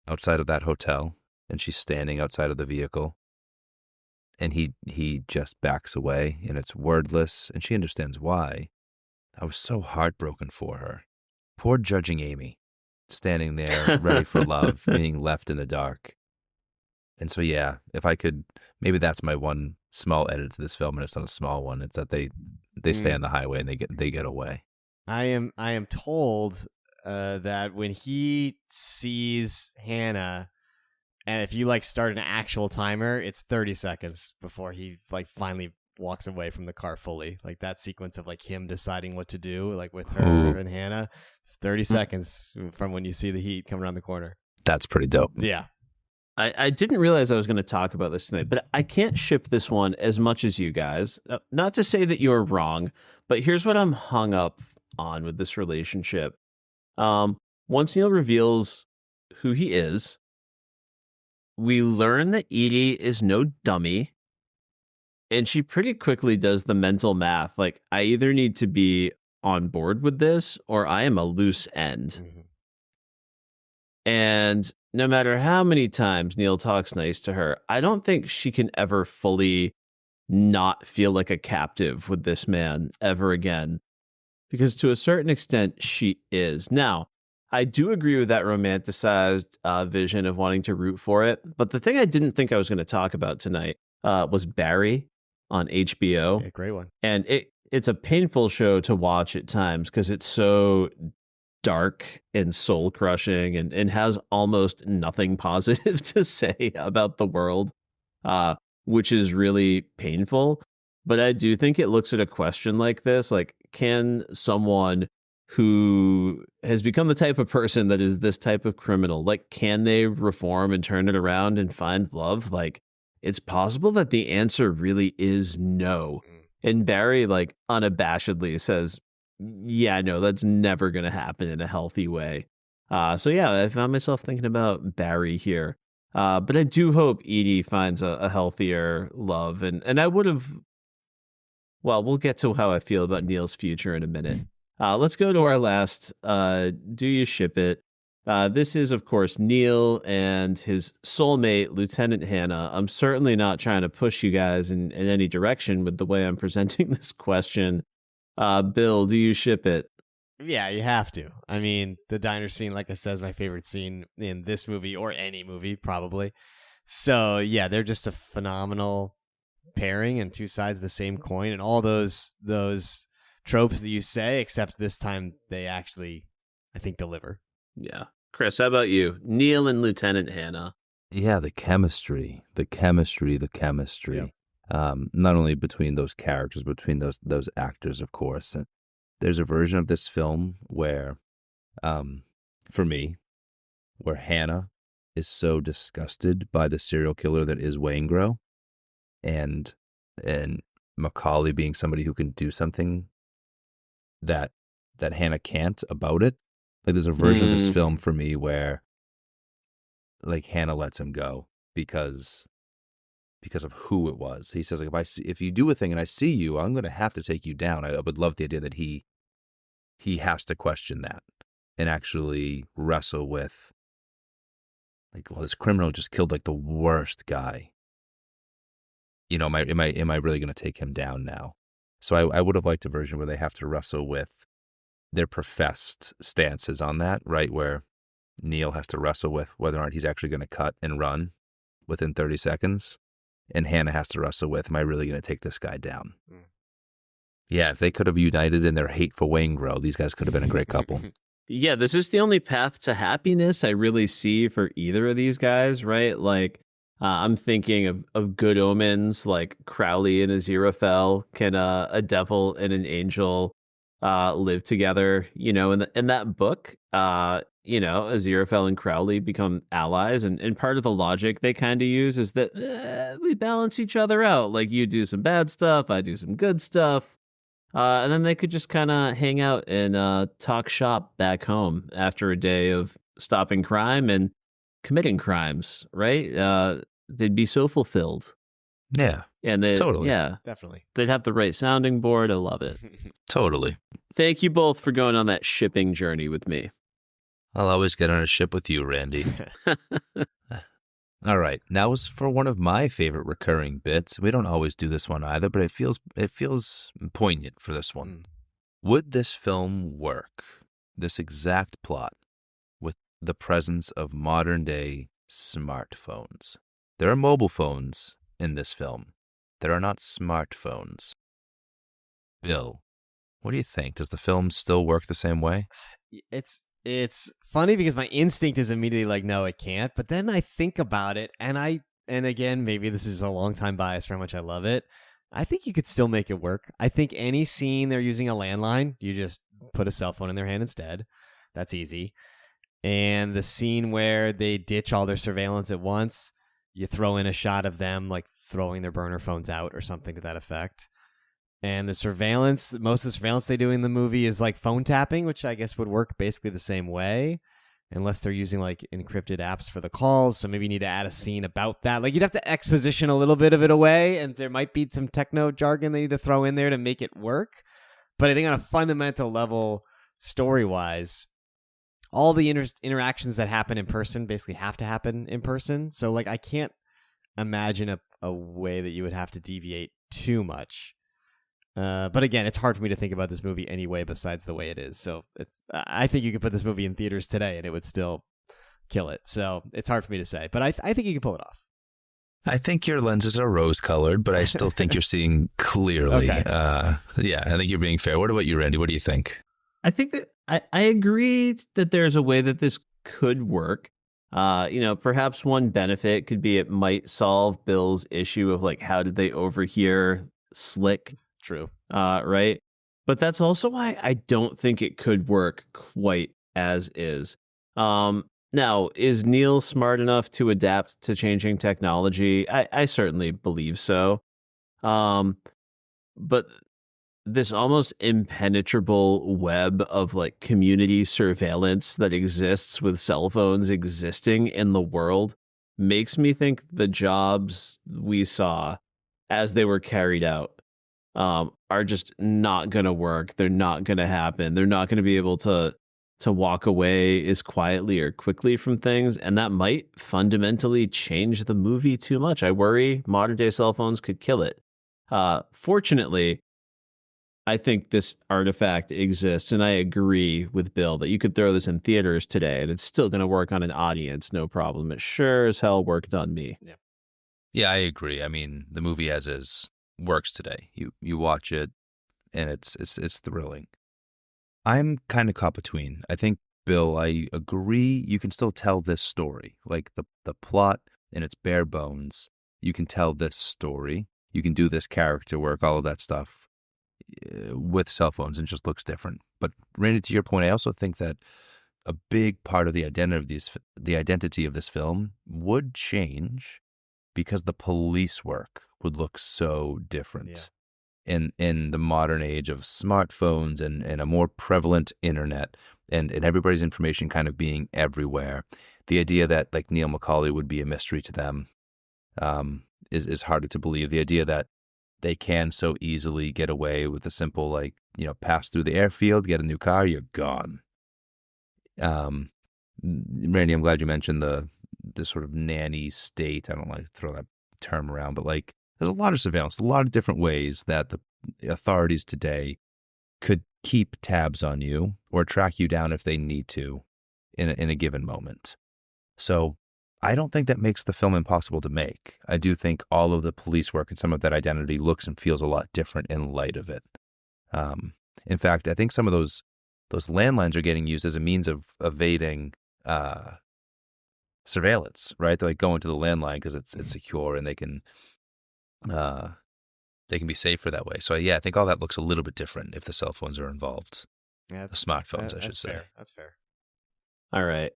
outside of that hotel, and she's standing outside of the vehicle, and he just backs away, and it's wordless, and she understands why. I was so heartbroken for her. Poor judging Amy, standing there ready for love, being left in the dark. And so, yeah, if I could, maybe that's my one small edit to this film, and it's not a small one. It's that they stay on the highway and they get away. I am told that when he sees Hannah, and if you like start an actual timer, it's 30 seconds before he like finally walks away from the car fully. Like that sequence of like him deciding what to do, like with her and Hannah, it's 30 seconds from when you see the heat come around the corner. That's pretty dope. Yeah. I didn't realize I was going to talk about this tonight, but I can't ship this one as much as you guys. Not to say that you're wrong, but here's what I'm hung up on with this relationship. Once Neil reveals who he is, we learn that Edie is no dummy, and she pretty quickly does the mental math. Like, I either need to be on board with this or I am a loose end. Mm-hmm. And no matter how many times Neil talks nice to her, I don't think she can ever fully not feel like a captive with this man ever again. Because to a certain extent, she is. Now, I do agree with that romanticized vision of wanting to root for it. But the thing I didn't think I was going to talk about tonight was Barry on HBO. Yeah, great one. And it's a painful show to watch at times because it's so dark and soul crushing and has almost nothing positive to say about the world, which is really painful. But I do think it looks at a question like this, like, can someone who has become the type of person that is this type of criminal, like, can they reform and turn it around and find love? Like, it's possible that the answer really is no. And Barry, like, unabashedly says, yeah, no, that's never going to happen in a healthy way. So yeah, I found myself thinking about Barry here. But I do hope Edie finds a healthier love. And I would have, well, we'll get to how I feel about Neil's future in a minute. Let's go to our last, do you ship it? This is, of course, Neil and his soulmate, Lieutenant Hannah. I'm certainly not trying to push you guys in any direction with the way I'm presenting this question. Bill, do you ship it? Yeah, you have to. I mean, the diner scene, like I said, is my favorite scene in this movie or any movie, probably. So, yeah, they're just a phenomenal pairing and two sides of the same coin, and all those tropes that you say, except this time they actually, I think, deliver. Yeah. Chris, how about you? Neil and Lieutenant Hannah. Yeah, the chemistry. Yep. Not only between those characters, but between those actors, of course. And there's a version of this film where, for me, where Hannah is so disgusted by the serial killer that is Waingro, and Macaulay being somebody who can do something that Hannah can't about it. Like, there's a version of this film for me where, like, Hannah lets him go because of who it was. He says, like, if you do a thing and I see you, I'm going to have to take you down. I would love the idea that he has to question that and actually wrestle with, like, well, this criminal just killed, like, the worst guy. You know, am I really going to take him down now? So I would have liked a version where they have to wrestle with their professed stances on that, right? Where Neil has to wrestle with whether or not he's actually going to cut and run within 30 seconds. And Hannah has to wrestle with, am I really going to take this guy down? Yeah, if they could have united in their hate for Waingro, these guys could have been a great couple. Yeah, this is the only path to happiness I really see for either of these guys, right? Like, I'm thinking of Good Omens, like Crowley and Aziraphale. Can a devil and an angel live together? You know, in that book, you know, Aziraphale and Crowley become allies, and part of the logic they kind of use is that we balance each other out. Like, you do some bad stuff, I do some good stuff. And then they could just kind of hang out and talk shop back home after a day of stopping crime and committing crimes, right? They'd be so fulfilled. Yeah, And totally. Yeah, Definitely. they'd have the right sounding board. I love it. Totally. Thank you both for going on that shipping journey with me. I'll always get on a ship with you, Randy. All right, now is for one of my favorite recurring bits. We don't always do this one either, but it feels poignant for this one. Would this film work, this exact plot, with the presence of modern-day smartphones? There are mobile phones in this film. There are not smartphones. Bill, what do you think? Does the film still work the same way? It's funny because my instinct is immediately like, no, it can't. But then I think about it, and again, maybe this is a long time bias for how much I love it. I think you could still make it work. I think any scene they're using a landline, you just put a cell phone in their hand instead. That's easy. And the scene where they ditch all their surveillance at once, you throw in a shot of them like throwing their burner phones out or something to that effect. And the surveillance, most of the surveillance they do in the movie is like phone tapping, which I guess would work basically the same way, unless they're using like encrypted apps for the calls. So maybe you need to add a scene about that. Like you'd have to exposition a little bit of it away, and there might be some techno jargon they need to throw in there to make it work. But I think on a fundamental level, story-wise, all the interactions that happen in person basically have to happen in person. So like I can't imagine a way that you would have to deviate too much. But again, it's hard for me to think about this movie anyway besides the way it is. So I think you could put this movie in theaters today and it would still kill it. So it's hard for me to say, but I think you can pull it off. I think your lenses are rose-colored, but I still think you're seeing clearly. Okay. Yeah, I think you're being fair. What about you, Randy? What do you think? I think that I agree that there's a way that this could work. Perhaps one benefit could be it might solve Bill's issue of like, how did they overhear Slick? True. Right. But that's also why I don't think it could work quite as is. Now, is Neil smart enough to adapt to changing technology? I certainly believe so. But this almost impenetrable web of like community surveillance that exists with cell phones existing in the world makes me think the jobs we saw as they were carried out are just not going to work. They're not going to happen. They're not going to be able to walk away as quietly or quickly from things. And that might fundamentally change the movie too much. I worry modern day cell phones could kill it. Fortunately, I think this artifact exists, and I agree with Bill that you could throw this in theaters today and it's still going to work on an audience, no problem. It sure as hell worked on me. Yeah, I agree. I mean, the movie as is works today. You watch it and it's thrilling. I'm kind of caught between. I think, Bill, I agree you can still tell this story. Like the plot in its bare bones, you can tell this story. You can do this character work, all of that stuff with cell phones, and just looks different. But Randy, to your point, I also think that a big part of the identity of this film would change because the police work would look so different in the modern age of smartphones and a more prevalent internet and everybody's information kind of being everywhere. The idea that like Neil McCauley would be a mystery to them is harder to believe. The idea that they can so easily get away with a simple pass through the airfield, get a new car, you're gone. Randy, I'm glad you mentioned the sort of nanny state. I don't like to throw that term around, but like there's a lot of surveillance, a lot of different ways that the authorities today could keep tabs on you or track you down if they need to in a given moment. So I don't think that makes the film impossible to make. I do think all of the police work and some of that identity looks and feels a lot different in light of it. In fact, I think some of those landlines are getting used as a means of evading surveillance, right? They're like going to the landline because it's secure and they can be safer that way. So yeah, I think all that looks a little bit different if the cell phones are involved. Yeah, the smartphones, I should say. Fair. That's fair. All right.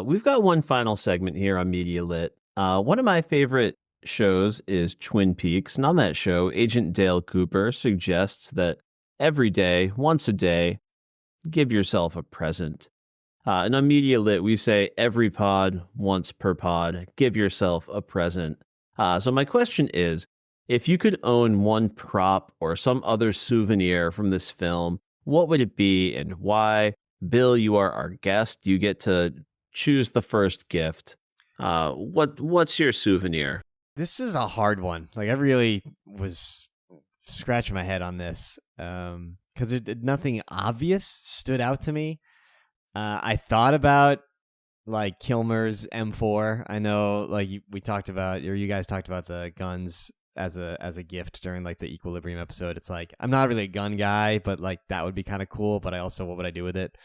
We've got one final segment here on Media Lit. One of my favorite shows is Twin Peaks. And on that show, Agent Dale Cooper suggests that every day, once a day, give yourself a present. And on Media Lit, we say every pod, once per pod, give yourself a present. So my question is, if you could own one prop or some other souvenir from this film, what would it be and why? Bill, you are our guest. You get to choose the first gift. What's your souvenir? This is a hard one. Like, I really was scratching my head on this because nothing obvious stood out to me. I thought about like Kilmer's M4. I know, like we talked about, or you guys talked about the guns as a gift during like the Equilibrium episode. It's like, I'm not really a gun guy, but like that would be kind of cool. But I also, what would I do with it?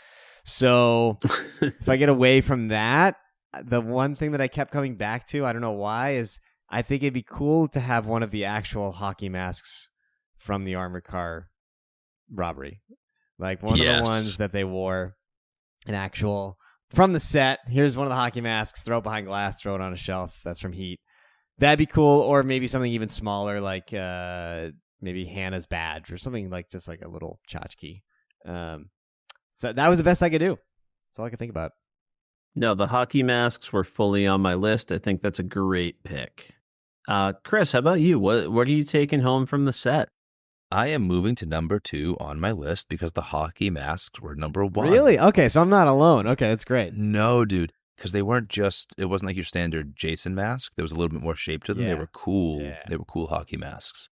So if I get away from that, the one thing that I kept coming back to, I don't know why, is I think it'd be cool to have one of the actual hockey masks from the armored car robbery. Like one of the ones that they wore, an actual from the set. Here's one of the hockey masks, throw it behind glass, throw it on a shelf. That's from Heat. That'd be cool. Or maybe something even smaller, like maybe Hannah's badge or something, like just like a little tchotchke. So that was the best I could do. That's all I could think about. No, the hockey masks were fully on my list. I think that's a great pick. Chris, how about you? What are you taking home from the set? I am moving to number 2 on my list because the hockey masks were number 1. Really? Okay, so I'm not alone. Okay, that's great. No, dude. Because they weren't just, it wasn't like your standard Jason mask. There was a little bit more shape to them. Yeah. They were cool. Yeah. They were cool hockey masks.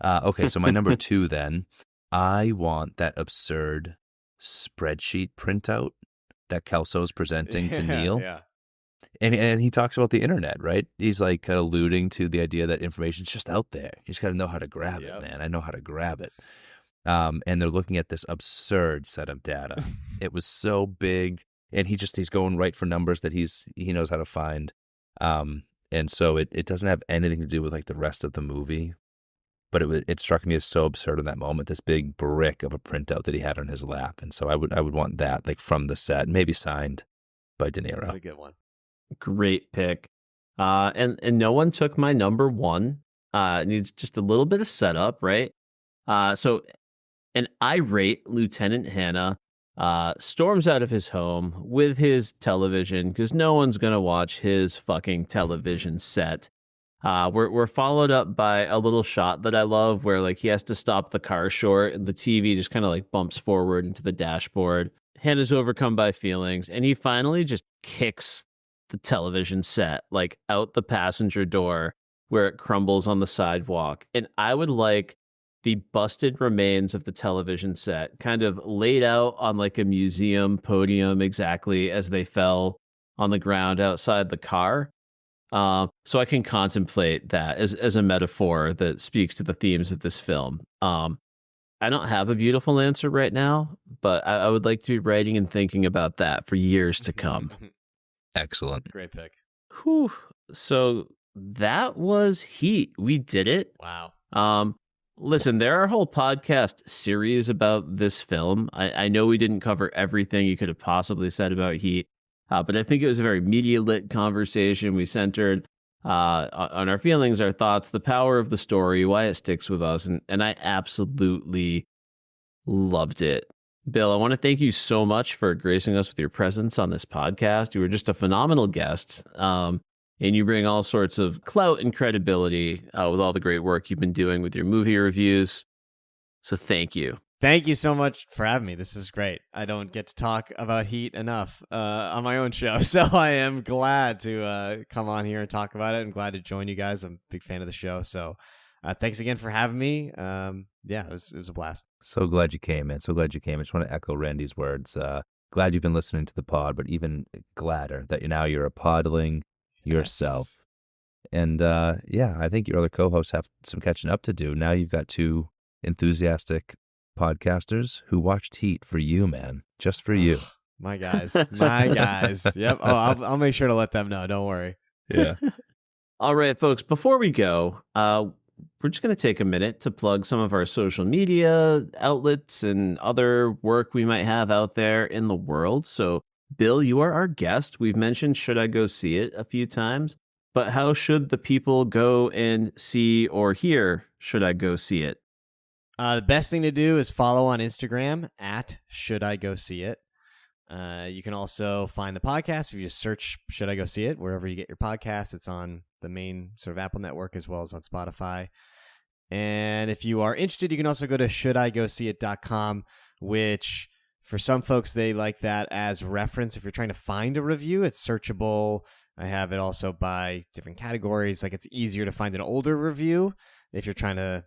Okay, so my number 2 then, I want that absurd spreadsheet printout that Kelso's presenting to Neil. Yeah. And he talks about the internet, right? He's like alluding to the idea that information's just out there. You just got to know how to grab it, man. I know how to grab it. And they're looking at this absurd set of data. It was so big. And he's going right for numbers that he knows how to find. And so it doesn't have anything to do with like the rest of the movie. But it struck me as so absurd in that moment, this big brick of a printout that he had on his lap. And so I would want that, like from the set, maybe signed by De Niro. That's a good one. Great pick. And no one took my number 1. It needs just a little bit of setup, right? So an irate Lieutenant Hannah storms out of his home with his television because no one's going to watch his fucking television set. We're followed up by a little shot that I love where like he has to stop the car short and the TV just kind of like bumps forward into the dashboard. Hannah's overcome by feelings and he finally just kicks the television set like out the passenger door where it crumbles on the sidewalk. And I would like the busted remains of the television set kind of laid out on like a museum podium exactly as they fell on the ground outside the car. So I can contemplate that as a metaphor that speaks to the themes of this film. I don't have a beautiful answer right now, but I would like to be writing and thinking about that for years to come. Excellent. Great pick. Whew. So that was Heat. We did it. Wow. Listen, there are a whole podcast series about this film. I know we didn't cover everything you could have possibly said about Heat, but I think it was a very media-lit conversation. We centered on our feelings, our thoughts, the power of the story, why it sticks with us, and I absolutely loved it. Bill, I want to thank you so much for gracing us with your presence on this podcast. You were just a phenomenal guest, and you bring all sorts of clout and credibility with all the great work you've been doing with your movie reviews. So thank you. Thank you so much for having me. This is great. I don't get to talk about Heat enough on my own show, so I am glad to come on here and talk about it. I'm glad to join you guys. I'm a big fan of the show, so thanks again for having me. Yeah, it was a blast. So glad you came, man. So glad you came. I just want to echo Randy's words. Glad you've been listening to the pod, but even gladder that you're a podling yourself. Yes. And yeah, I think your other co-hosts have some catching up to do. Now you've got 2 enthusiastic podcasters who watched Heat for you, man. Just for you. My guys. Yep. Oh, I'll make sure to let them know. Don't worry. Yeah. All right, folks, before we go, we're just going to take a minute to plug some of our social media outlets and other work we might have out there in the world. So, Bill, you are our guest. We've mentioned Should I Go See It a few times, but how should the people go and see or hear Should I Go See It? The best thing to do is follow on Instagram at Should I Go See It. You can also find the podcast if you just search Should I Go See It wherever you get your podcasts. It's on the main sort of Apple network as well as on Spotify. And if you are interested, you can also go to shouldigoseeit.com, which for some folks, they like that as reference. If you're trying to find a review, it's searchable. I have it also by different categories. Like it's easier to find an older review if you're trying to,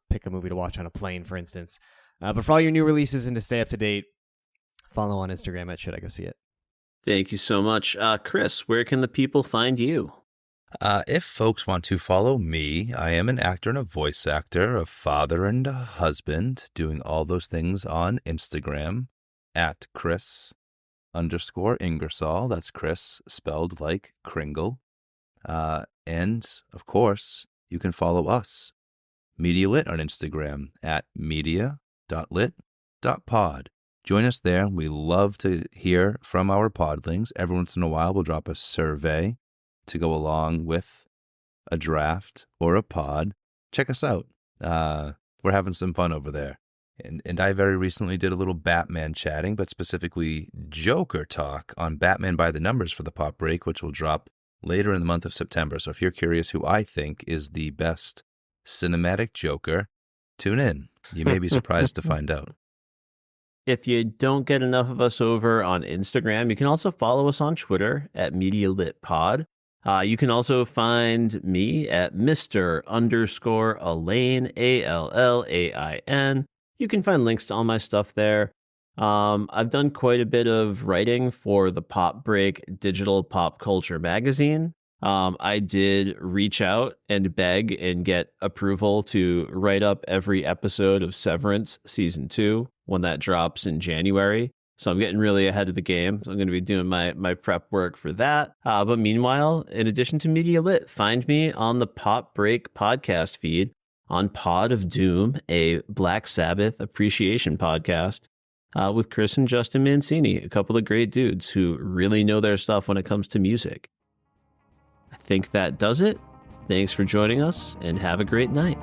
pick a movie to watch on a plane, for instance. But for all your new releases and to stay up to date, follow on Instagram at Should I Go See It. Thank you so much. Chris, where can the people find you? If folks want to follow me, I am an actor and a voice actor, a father and a husband, doing all those things on Instagram at Chris_Ingersoll. That's Chris spelled like Kringle. And of course, you can follow us, Media Lit, on Instagram at media.lit.pod. Join us there. We love to hear from our podlings. Every once in a while, we'll drop a survey to go along with a draft or a pod. Check us out. We're having some fun over there. And I very recently did a little Batman chatting, but specifically Joker talk on Batman by the Numbers for the Pop Break, which will drop later in the month of September. So if you're curious who I think is the best cinematic Joker, tune in. You may be surprised to find out. If you don't get enough of us over on Instagram, you can also follow us on Twitter at MediaLitPod. You can also find me at Mr_Alain, Allain. You can find links to all my stuff there. I've done quite a bit of writing for the Pop Break digital pop culture magazine. I did reach out and beg and get approval to write up every episode of Severance Season 2 when that drops in January. So I'm getting really ahead of the game. So I'm going to be doing my prep work for that. But meanwhile, in addition to Media Lit, find me on the Pop Break podcast feed on Pod of Doom, a Black Sabbath appreciation podcast with Chris and Justin Mancini, a couple of great dudes who really know their stuff when it comes to music. I think that does it. Thanks for joining us and have a great night.